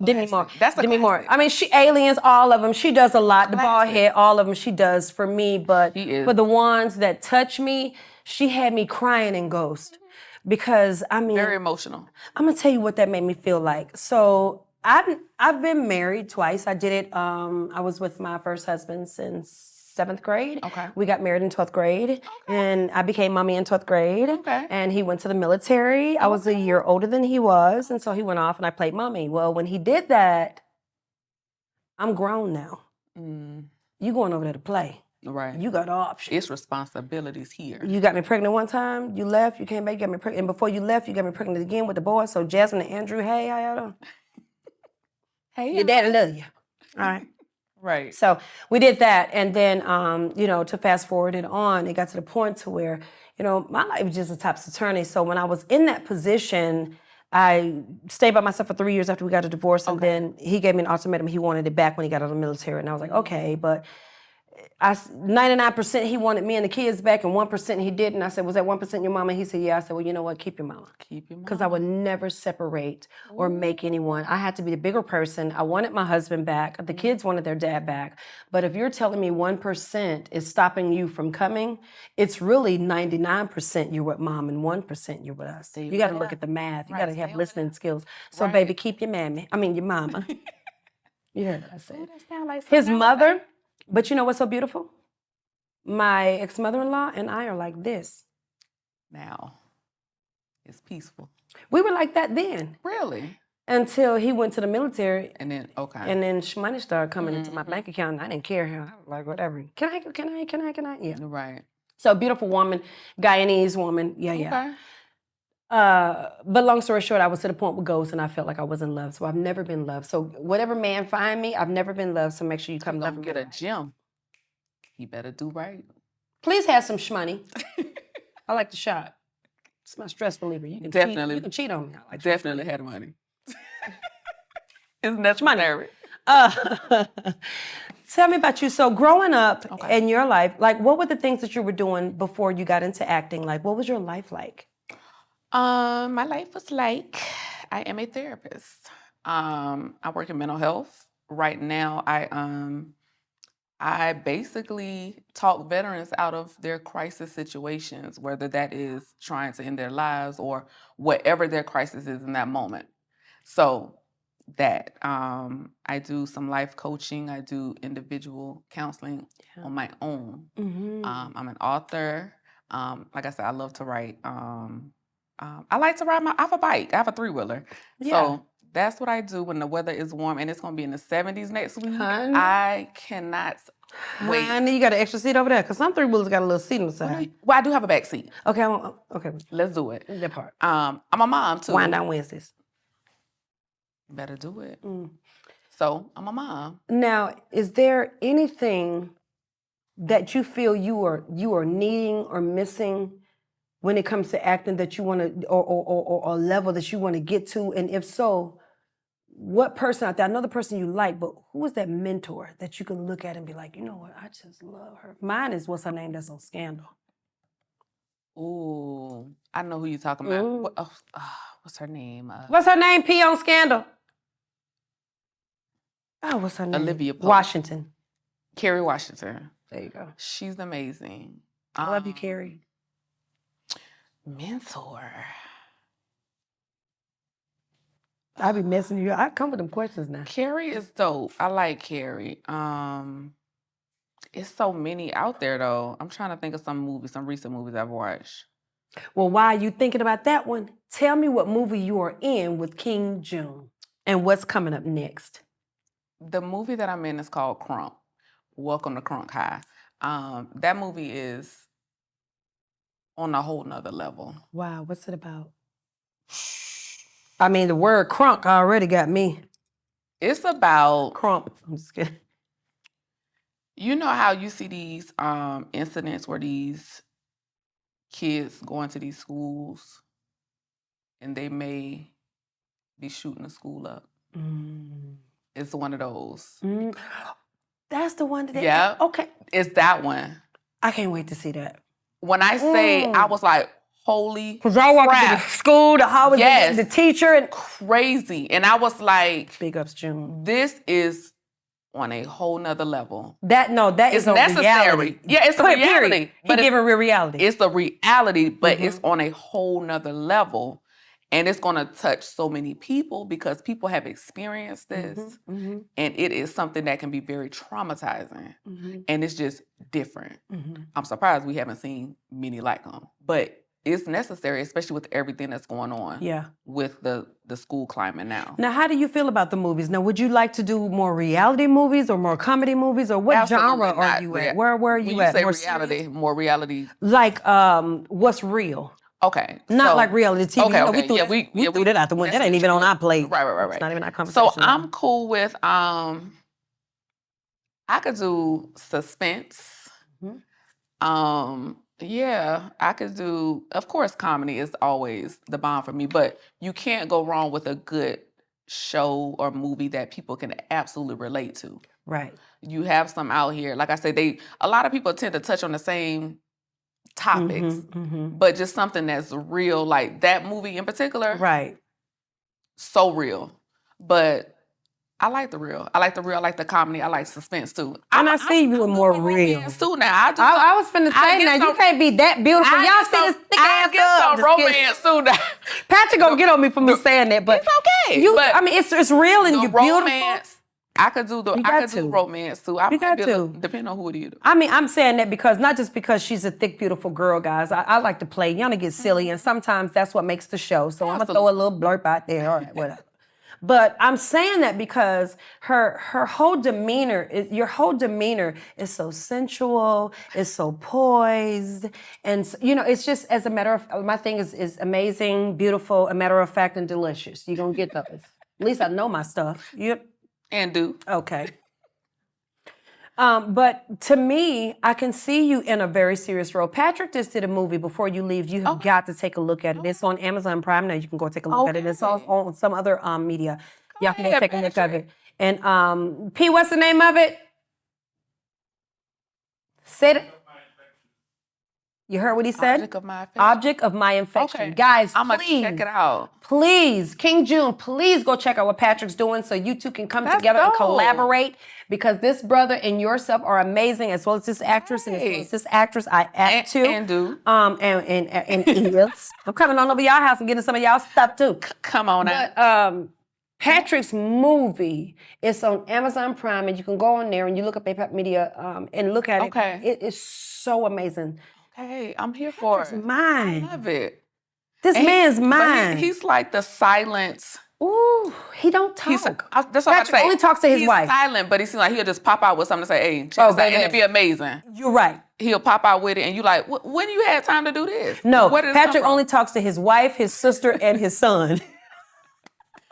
Demi Moore. That's a Demi Moore. classic. I mean, she aliens, all of them. She does a lot. The bald head, all of them, she does for me. But for the ones that touch me, she had me crying in Ghost. Because, I mean... Very emotional. I'm going to tell you what that made me feel like. So, I've been married twice. I did it, I was with my first husband since 7th grade. Okay. We got married in 12th grade. And I became mommy in 12th grade. Okay. And he went to the military. I was a year older than he was. And so he went off and I played mommy. Well, when he did that, I'm grown now. You going over there to play. Right. You got options. It's responsibilities here. You got me pregnant one time. You left. You came back. You got me pregnant. And before you left, you got me pregnant again with the boys. So Jasmine and Andrew, hey, how y'all doing? Hey, your daddy love you. All right. Right. So we did that, and then to fast forward it on, it got to the point to where my life was just a topsy-turvy. So when I was in that position, I stayed by myself for 3 years after we got a divorce, and then he gave me an ultimatum. He wanted it back when he got out of the military, and I was like, okay, but 99% he wanted me and the kids back, and 1% he didn't. I said, was that 1% your mama? He said, yeah. I said, well, you know what? Keep your mama. Keep your mama. Because I would never separate or make anyone. I had to be the bigger person. I wanted my husband back. The kids wanted their dad back. But if you're telling me 1% is stopping you from coming, it's really 99% you're with mom and 1% you're with us. You got to look at the math. You got to have listening skills. So, baby, keep your your mama. You heard what I said. That sound like His mother... But you know what's so beautiful? My ex-mother-in-law and I are like this. Now, it's peaceful. We were like that then. Really? Until he went to the military. And then, And then money started coming into my bank account, and I didn't care. I was like, whatever. Can I? Yeah. Right. So, beautiful woman, Guyanese woman. Yeah. But long story short, I was to the point with Ghost, and I felt like I was in love. So I've never been loved. So whatever man find me, I've never been loved. So make sure you come love me. Get a gym. You better do right. Please have some shmoney. I like to shop. It's my stress reliever. You can definitely. You can cheat on me. I like definitely had money. It's necessary. Tell me about you. So growing up in your life, like what were the things that you were doing before you got into acting? Like what was your life like? My life was like, I am a therapist. I work in mental health. Right now, I basically talk veterans out of their crisis situations, whether that is trying to end their lives or whatever their crisis is in that moment. So that I do some life coaching. I do individual counseling on my own. I'm an author. Like I said, I love to write. I like to ride I have a bike. I have a 3-wheeler. Yeah. So that's what I do when the weather is warm, and it's going to be in the 70s next week. Honey. I cannot wait. Honey, you got an extra seat over there? Because some 3-wheelers got a little seat on the side. Well, I do have a back seat. Okay, okay. Let's do it. That part. I'm a mom, too. Wind down Wednesdays. Better do it. So I'm a mom. Now, is there anything that you feel you are needing or missing when it comes to acting that you want to, or a level that you want to get to? And if so, what person out there, I know the person you like, but who is that mentor that you can look at and be like, you know what, I just love her? Mine is, what's her name that's on Scandal? Ooh, I know who you're talking about. What's her name? What's her name, P on Scandal? Oh, what's her name? Olivia Pope. Washington. Kerry Washington. There you go. She's amazing. I love you, Kerry. Mentor. I be messing you. I come with them questions now. Kerry is dope. I like Kerry. It's so many out there though. I'm trying to think of some recent movies I've watched. Well, while you thinking about that one, tell me what movie you are in with King June and what's coming up next. The movie that I'm in is called Crunk. Welcome to Crunk High. That movie is on a whole nother level. Wow, what's it about? I mean, the word crunk already got me. It's about Crump. I'm just kidding. You know how you see these incidents where these kids go into these schools and they may be shooting the school up. It's one of those. That's the one that Yeah. Okay. It's that one. I can't wait to see that. When I say, I was like, holy Because y'all walk into the school, the hallway, the teacher, and crazy. And I was like, big ups, June. This is on a whole nother level. That is necessary. Reality. Yeah, it's a reality. But it's a real reality. It's a reality, but it's on a whole nother level. And it's gonna touch so many people because people have experienced this. And it is something that can be very traumatizing. And it's just different. I'm surprised we haven't seen many like them. But it's necessary, especially with everything that's going on with the school climate now. Now, how do you feel about the movies? Now, would you like to do more reality movies or more comedy movies, or what genre are you at? Where are you at? When you say reality, more reality. Like, what's real? Okay. Not like reality TV. Okay, no, we threw that out the window. That ain't even on our plate. Right. It's not even our conversation. So I'm cool with, I could do suspense. Yeah, I could do, of course, comedy is always the bomb for me, but you can't go wrong with a good show or movie that people can absolutely relate to. Right. You have some out here, like I said, a lot of people tend to touch on the same topics, but just something that's real, like that movie in particular. Right. So real. But I like the real. I like the comedy. I like suspense too. And I see you more real. Too now. I was finna say now, you can't be that beautiful. Y'all see this thick ass some romance too now. Patrick gonna get on me for me saying that, but it's okay. I mean, it's real and you're beautiful. I could do romance too. You got to. Depending on who it is. I mean, I'm saying that because not just because she's a thick, beautiful girl, guys. I like to play. YANA gets silly, and sometimes that's what makes the show. So I'm gonna throw a little blurb out there. All right, whatever. But I'm saying that because her whole demeanor, your whole demeanor is so sensual, is so poised, and it's just as a matter of my thing is amazing, beautiful, a matter of fact, and delicious. You're gonna get those. At least I know my stuff. Yep. And do. Okay. But to me, I can see you in a very serious role. Patrick just did a movie. Before you leave, you have got to take a look at it. It's on Amazon Prime now. You can go take a look at it. It's also on some other media. Y'all can go take a look at it. And P, what's the name of it? Say it. You heard what he said? Object of my affection. Object of my infection. Okay. Guys, I'm going to check it out. Please, King June, please go check out what Patrick's doing so you two can come together and collaborate, because this brother and yourself are amazing, as well as this actress and as well as this actress I act to. And do. And is. I'm coming on over y'all house and getting some of y'all stuff too. Come on out. But Patrick's movie is on Amazon Prime, and you can go on there and you look up APAP Media and look at it. Okay. It is so amazing. Hey, I'm here for it. Mine. I love it. This man's mine. He's like the silence. Ooh, he don't talk. That's what Patrick I say. only talks to his wife. He's silent, but he seems like he'll just pop out with something to say, hey, check this out, and it'd be amazing. You're right. He'll pop out with it, and you like, when you had time to do this? No, Patrick only talks to his wife, his sister, and his son.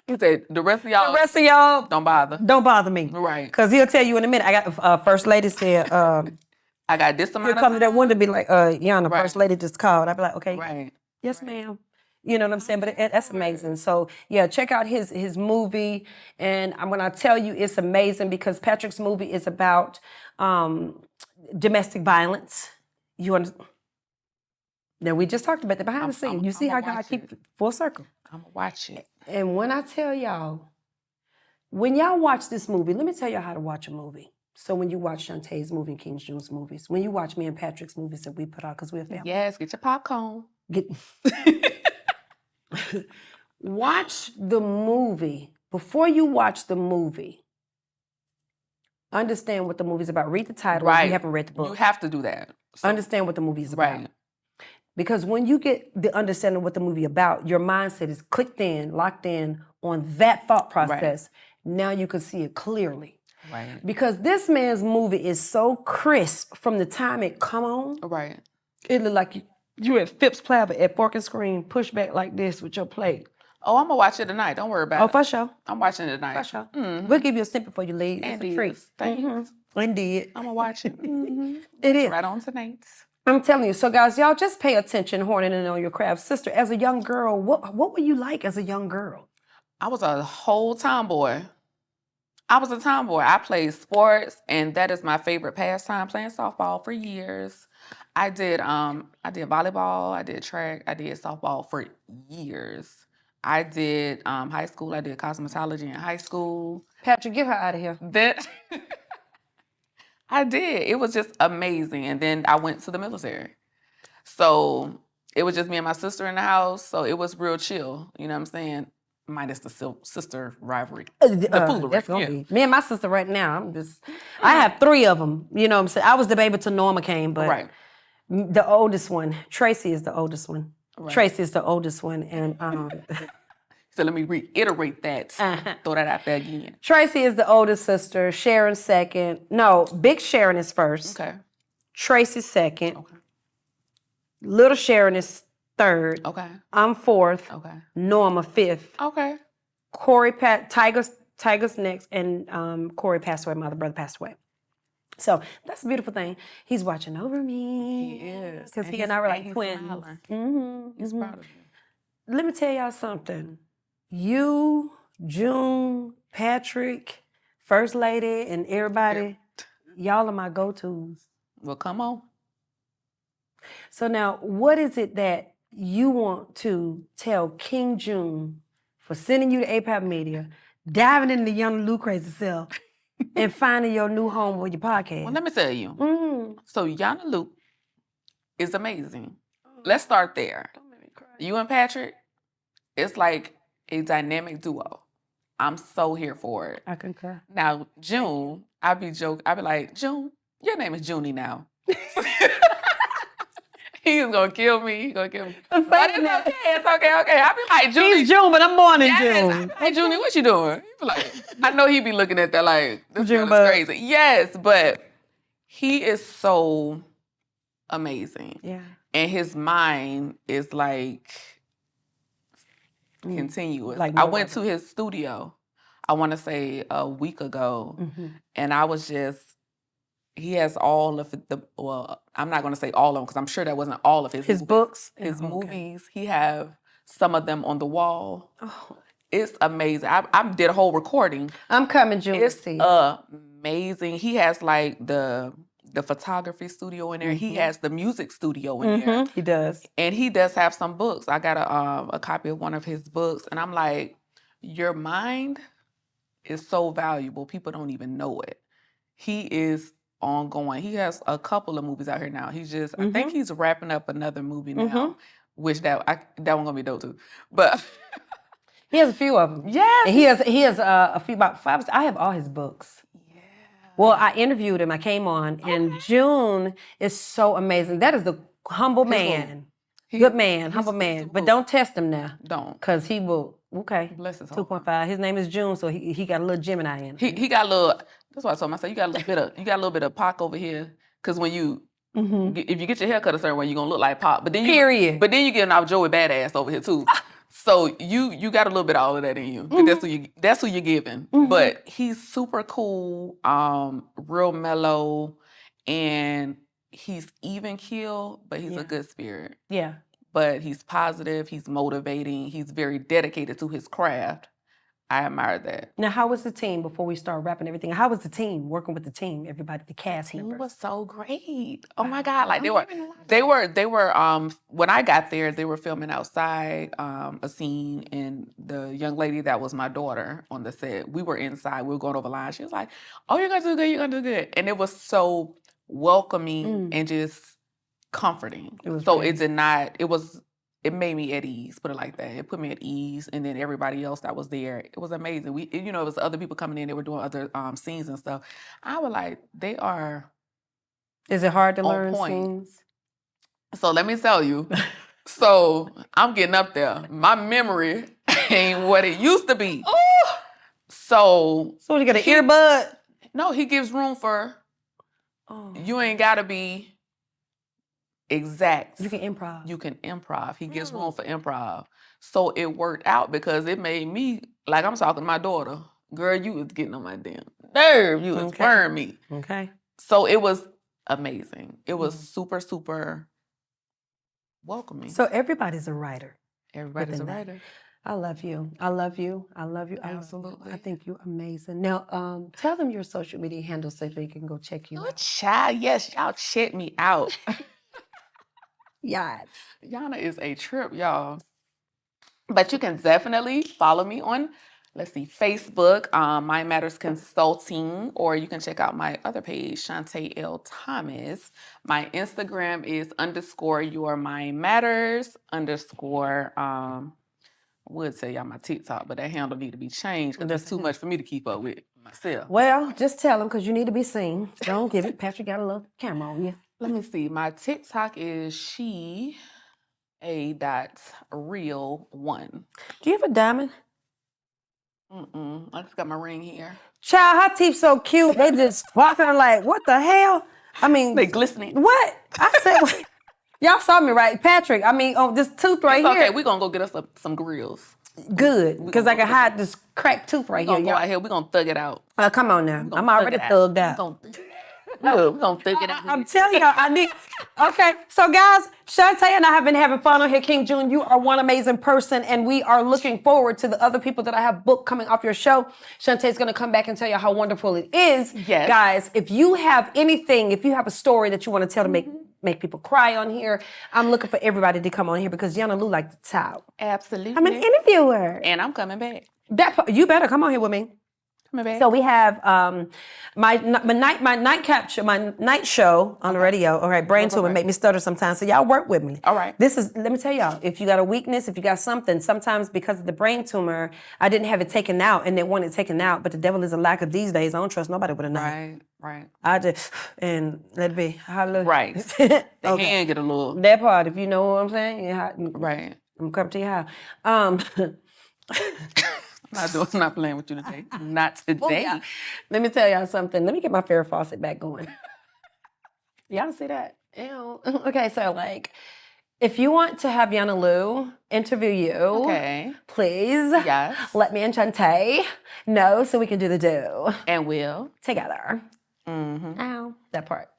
He said, the rest of y'all don't bother. Don't bother me. Right. Because he'll tell you in a minute. I got First Lady said, I got this amount of time. He'll come to that window and be like, YANA, First Lady just called. I'd be like, okay. Right. Yes, ma'am. You know what I'm saying? But that's amazing. So, yeah, check out his movie. And I'm going to tell you it's amazing because Patrick's movie is about domestic violence. You understand? Now, we just talked about the behind the scenes. You see how God keep full circle. I'm going to watch it. And when I tell y'all, when y'all watch this movie, let me tell y'all how to watch a movie. So when you watch Shantae's movie and King June's movies, when you watch me and Patrick's movies that we put out, because we're a family. Yes, get your popcorn. Watch the movie. Before you watch the movie, Understand what the movie's about. Read the title if Right. you haven't read the book. You have to do that. So, Understand what the movie is about. right. Because when you get the understanding of what the movie about, your mindset is clicked in, locked in on that thought process. Now you can see it clearly. Right. Because this man's movie is so crisp from the time it come on. Right. It look like you at Phipps Plaza at Fork and Screen, push back like this with your plate. Oh, I'm gonna watch it tonight. Don't worry about it. Oh, for sure. I'm watching it tonight. For sure. Mhm. We'll give you a snippet for you, ladies. It's a treat. Thanks. Indeed. I'm gonna watch it. It is. Right on tonight. I'm telling you. So, guys, y'all just pay attention, horning in on your craft. Sister, as a young girl, what were you like as a young girl? I was a whole tomboy. I was a tomboy. I played sports, and that is my favorite pastime, playing softball for years. I did volleyball, I did track, I did softball for years. I did high school, I did cosmetology in high school. Patrick, get her out of here. That I did. It was just amazing. And then I went to the military. So it was just me and my sister in the house. So it was real chill. You know what I'm saying? Minus the sister rivalry. The foolery. That's gonna be me and my sister right now. I have 3 of them. You know what I'm saying? I was the baby till Norma came, but Right. the oldest one, Tracy, is the oldest one. Right. Tracy is the oldest one, and So let me reiterate that. Throw that out there again. Tracy is the oldest sister. Sharon second. No, Big Sharon is first. Okay. Tracy second. Okay. Little Sharon is third. Okay. I'm fourth. Okay. Norma fifth. Okay. Corey Tiger's next, and Corey passed away. My other brother passed away. So that's a beautiful thing. He's watching over me. He is. Because he and I were like twins. He's proud of you. Let me tell y'all something. You, June, Patrick, First Lady, and everybody, y'all are my go-tos. Well, come on. So now, what is it that you want to tell King June for sending you to APAP Media, diving into Young Lou crazy self, and finding your new home with your podcast? Well, let me tell you. So YANA Lou is amazing. Let's start there. Don't make me cry. You and Patrick, it's like a dynamic duo. I'm so here for it. I concur. Now, June, I'd be like, June, your name is Junie now. He's gonna kill me. He's gonna kill me. But it's okay. I'd be like, Junie. He's June, but I'm born in Yes, June. Hey, Junie, what you doing? He'd be like, I know he'd be looking at that like, this June girl is bug. crazy. Yes, but he is so amazing. Yeah. And his mind is like continuous. Like I no went other. to his studio, I want to say a week ago, and I was just, he has all of well, I'm not going to say all of them because I'm sure that wasn't all of his movies. Books? His Oh, okay. movies, he have some of them on the wall. Oh, It's amazing. I did a whole recording. I'm coming, June. It's to see. amazing. He has like the photography studio in there. He has the music studio in there. He does. And he does have some books. I got a copy of one of his books, and I'm like, your mind is so valuable. People don't even know it. He is ongoing. He has a couple of movies out here now. He's just, I think he's wrapping up another movie now, which that one gonna be dope too. But He has a few of them. yes, And he has a few, about 5. I have all his books. yeah. Well, I interviewed him. I came on, and June is so amazing. That is the humble man. Good man, humble man. But don't test him now, Don't. because he will, okay. Bless his heart. 2.5. His name is June, so he got a little Gemini in him. He got a little. That's what I told myself. You got a little bit of Pac over here, because when you if you get your hair cut a certain way, you're gonna look like Pac. But then Period. But then you get an off Joey badass over here too. So you got a little bit of all of that in you. That's who you're giving. But he's super cool, real mellow, and he's even keel, but he's a good spirit. Yeah. But he's positive, he's motivating, he's very dedicated to his craft. I admire that. Now, how was the team before we start wrapping everything? How was the team working with the team? Everybody, the cast It members. was so great. Oh my God. Like they were when I got there, they were filming outside a scene, and the young lady that was my daughter on the set, we were inside, we were going over lines. She was like, oh, you're gonna do good, you're gonna do good. And it was so welcoming and just comforting. It it made me at ease, put it like that. It put me at ease, and then everybody else that was there, it was amazing. It was other people coming in, they were doing other scenes and stuff. I was like, they are Is it hard to on learn point. scenes? So let me tell you. So I'm getting up there. My memory ain't what it used to be. Oh! So you got an earbud? No, he gives room for. You ain't gotta be exact. You can improv. You can improv. He gives room for improv. So it worked out because it made me, like I'm talking to my daughter, girl, you was getting on my damn nerve. You was burning me. Okay. So it was amazing. It was super, super welcoming. So everybody's a writer. Everybody's a writer. I love you. I love you. I love you. Absolutely. I think you're amazing. Now, tell them your social media handles so they can go check you out. Child, yes, y'all check me out. Yes. YANA is a trip, y'all. But you can definitely follow me on, Facebook, Mind Matters Consulting, or you can check out my other page, Shonta L. Thomas. My Instagram is _your Mind Matters _ I would tell y'all my TikTok, but that handle need to be changed because that's too much for me to keep up with myself. Well, just tell them because you need to be seen. Don't give it. Patrick got a little camera on you. Let me see. My TikTok is SheA.real1. Do you have a diamond? I just got my ring here. Child, her teeth so cute. They just walking like, what the hell? I mean, they glistening. What? I said, what? Y'all saw me, right? Patrick, this tooth right here. Okay, we're going to go get us some grills. Good, because I can hide this cracked tooth right here. We're going to go out here. We're going to thug it out. Come on now. I'm already thugged out. We're going to thug it out. I'm telling y'all, I need... Okay, so guys, Shonta and I have been having fun on here. King June, you are one amazing person, and we are looking forward to the other people that I have booked coming off your show. Shonta is going to come back and tell you how wonderful it is. Yes. Guys, if you have anything, if you have a story that you want to tell to make people cry on here, I'm looking for everybody to come on here because Yana Lou like to talk. Absolutely. I'm an interviewer. And I'm coming back. You better come on here with me. So we have my night show on the radio. All right, brain tumor make me stutter sometimes. So y'all work with me. All right. Let me tell y'all, if you got a weakness, if you got something, sometimes because of the brain tumor, I didn't have it taken out and they want it taken out, but the devil is a lacker these days. I don't trust nobody with a knife. Right. I just, and let it be. Hallelujah. Right. The hand get a little. That part, if you know what I'm saying. Yeah, right. I'm coming to your house. I'm not playing with you today. Not today. Oh, yeah. Let me tell y'all something. Let me get my Farrah Fawcett back going. Y'all see that? Ew. Okay, so if you want to have Yana Lou interview you, please let me and Shonta know so we can do the do. And we'll together. Ow. That part.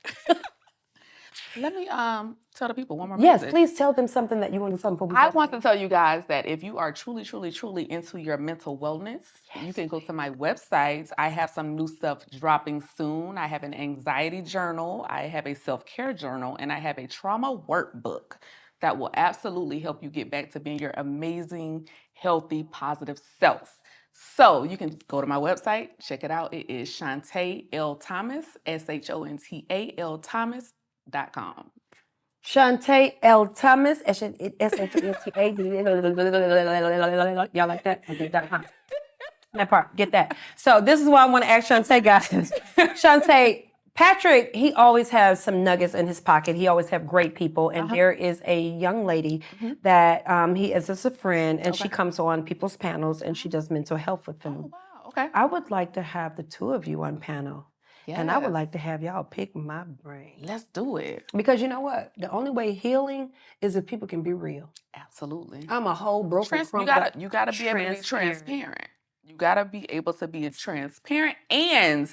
Let me tell the people one more Yes, message. please tell them something that you want to tell them. I want to tell you guys that if you are truly, truly, truly into your mental wellness, you can go to my website. I have some new stuff dropping soon. I have an anxiety journal. I have a self-care journal. And I have a trauma workbook that will absolutely help you get back to being your amazing, healthy, positive self. So you can go to my website, check it out. It is Shonta L. Thomas, SHONTA Thomas.com. Shonta L. Thomas, SHONTA. Y'all like that? Okay, that part, get that. So this is why I want to ask Shonta, guys. Shonta, Patrick, he always has some nuggets in his pocket. He always have great people. And there is a young lady that he is as a friend, and she comes on people's panels, and she does mental health with them. Oh, wow. Okay. I would like to have the two of you on panel. Yes. And I would like to have y'all pick my brain. Let's do it. Because you know what? The only way healing is if people can be real. Absolutely. I'm a whole broken You gotta be able to be transparent. You gotta be able to be transparent and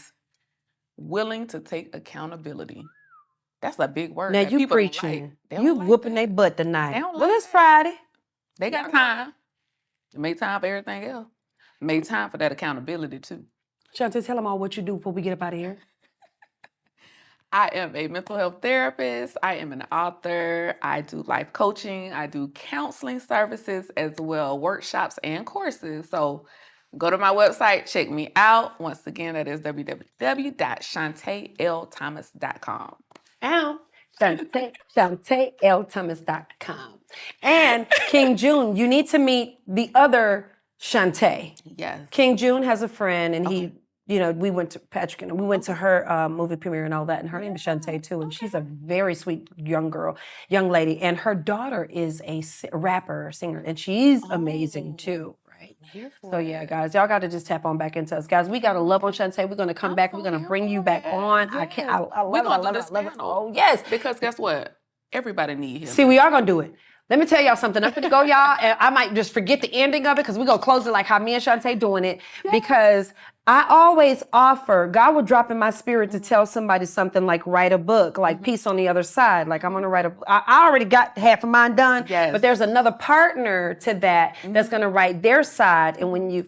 willing to take accountability. That's a big word. Now you preaching. You whooping their butt tonight. Well, it's Friday. They got time. Make time for everything else. Make time for that accountability too. Shonta, tell them all what you do before we get up out of here. I am a mental health therapist. I am an author. I do life coaching. I do counseling services as well, workshops and courses. So go to my website, check me out. Once again, that is www.shontalthomas.com. Ow. ShantaeLThomas.com. And King June, you need to meet the other Shantae. Yes. King June has a friend, and he, we went to Patrick and we went to her movie premiere and all that. And her name is Shantae too, and she's a very sweet young lady. And her daughter is a rapper, singer, and she's amazing too. So yeah, guys, y'all got to just tap on back into us, guys. We got to love on Shantae. We're gonna come back. We're gonna bring you back on. Yes. I love it. Oh yes, because guess what? Everybody needs him. See, we are gonna do it. Let me tell y'all something. I'm gonna go, y'all, and I might just forget the ending of it because we're gonna close it like how me and Shantae doing it. Because I always offer, God will drop in my spirit to tell somebody something like write a book, like Peace on the Other Side. Like I'm gonna write I already got half of mine done, but there's another partner to that that's gonna write their side. And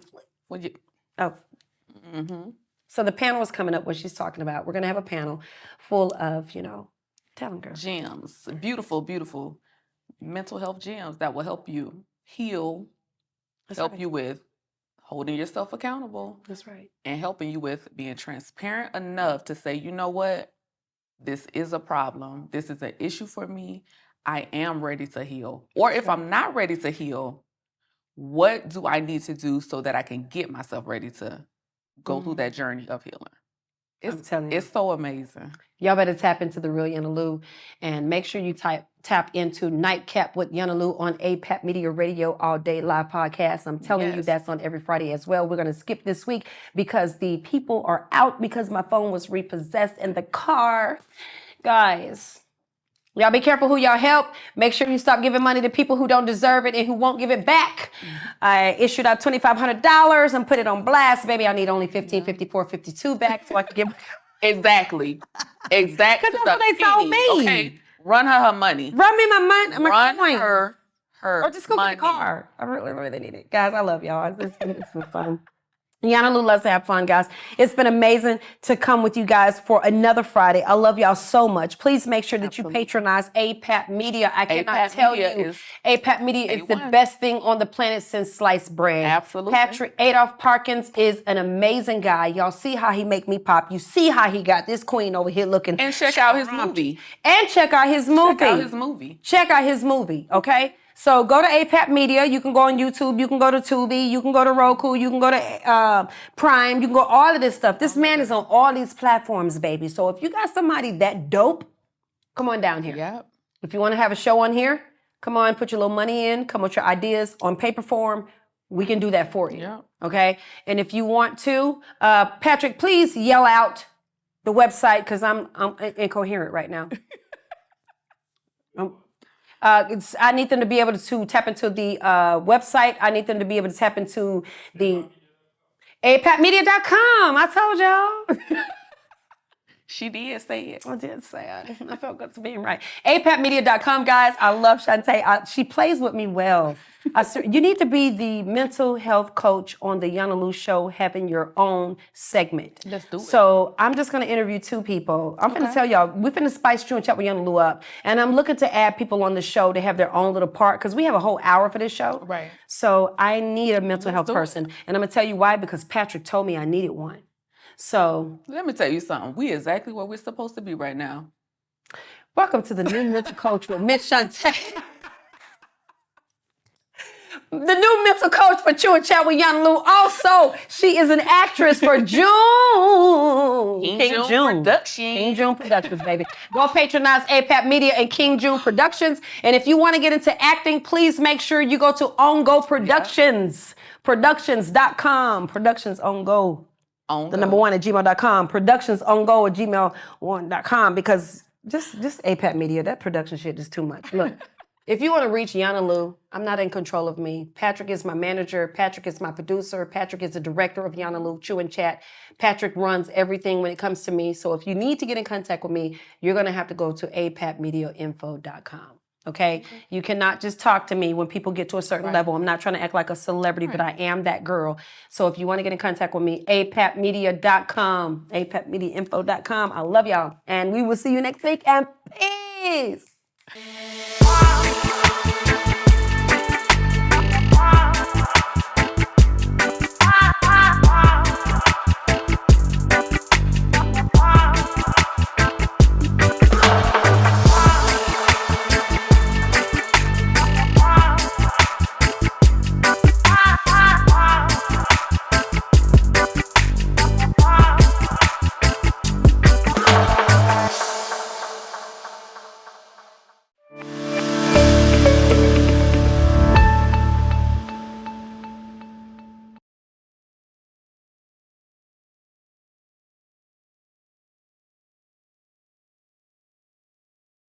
so the panel is coming up, what she's talking about. We're gonna have a panel full of, tell them, girl. Gems, beautiful, beautiful mental health gems that will help you heal, you with holding yourself accountable. That's right. And helping you with being transparent enough to say, you know what? This is a problem. This is an issue for me. I am ready to heal. Or if I'm not ready to heal, what do I need to do so that I can get myself ready to go through that journey of healing? I'm telling you. It's so amazing. Y'all better tap into the Real Yana Lou and make sure you tap into Nightcap with Yana Lou on APAP Media Radio All Day Live Podcast. I'm telling you that's on every Friday as well. We're going to skip this week because the people are out because my phone was repossessed in the car. Guys, y'all be careful who y'all help. Make sure you stop giving money to people who don't deserve it and who won't give it back. I issued out $2,500 and put it on blast. Baby, I need only $1,554, $52 back so I can give. Exactly. Because that's what they told me. Okay. Run her money. Run me my money. Run her or just go get the car. I really, really need it. Guys, I love y'all. It's been fun. Yana Lou loves to have fun, guys. It's been amazing to come with you guys for another Friday. I love y'all so much. Please make sure that you patronize APAP Media. I cannot tell you, APAP Media is the best thing on the planet since sliced bread. Absolutely. Patrick Adolph Parkins is an amazing guy. Y'all see how he make me pop. You see how he got this queen over here looking. And check out his movie. Check out his movie, okay? So go to APAP Media. You can go on YouTube. You can go to Tubi. You can go to Roku. You can go to Prime. You can go all of this stuff. This man is on all these platforms, baby. So if you got somebody that dope, come on down here. Yep. If you want to have a show on here, come on, put your little money in. Come with your ideas on paper form. We can do that for you. Yep. Okay? And if you want to, Patrick, please yell out the website because I'm incoherent right now. I need them to be able to tap into the website. I need them to be able to tap into the apapmedia.com. I told y'all. She did say it. I did say it. I felt good to being right. apapmedia.com, guys. I love Shantae. She plays with me well. You need to be the mental health coach on the Yana Lou Show, having your own segment. Let's do it. So I'm just going to interview two people. I'm going to tell y'all, we're going to spice True and Chat with Yana Lou up. And I'm looking to add people on the show to have their own little part because we have a whole hour for this show. Right. So I need a mental health person. And I'm going to tell you why, because Patrick told me I needed one. So let me tell you something. We exactly where we're supposed to be right now. Welcome to the new mental coach with Miss Shonta. The new mental coach for Chew and Chat with Yana Lou. Also, she is an actress for King June Productions, baby. Go patronize APAP Media and King June Productions. And if you want to get into acting, please make sure you go to On Go Productions. Productions.com. Productions On Go. The number one at gmail.com. Productions On Go at gmail1.com. Because just APAP Media, that production shit is too much. Look. If you want to reach Yana Lou, I'm not in control of me. Patrick is my manager. Patrick is my producer. Patrick is the director of Yana Lou Chew and Chat. Patrick runs everything when it comes to me. So if you need to get in contact with me, you're going to have to go to apapmediainfo.com. Okay? You cannot just talk to me when people get to a certain level. I'm not trying to act like a celebrity, but I am that girl. So if you want to get in contact with me, apapmedia.com, apapmediainfo.com. I love y'all. And we will see you next week. And peace.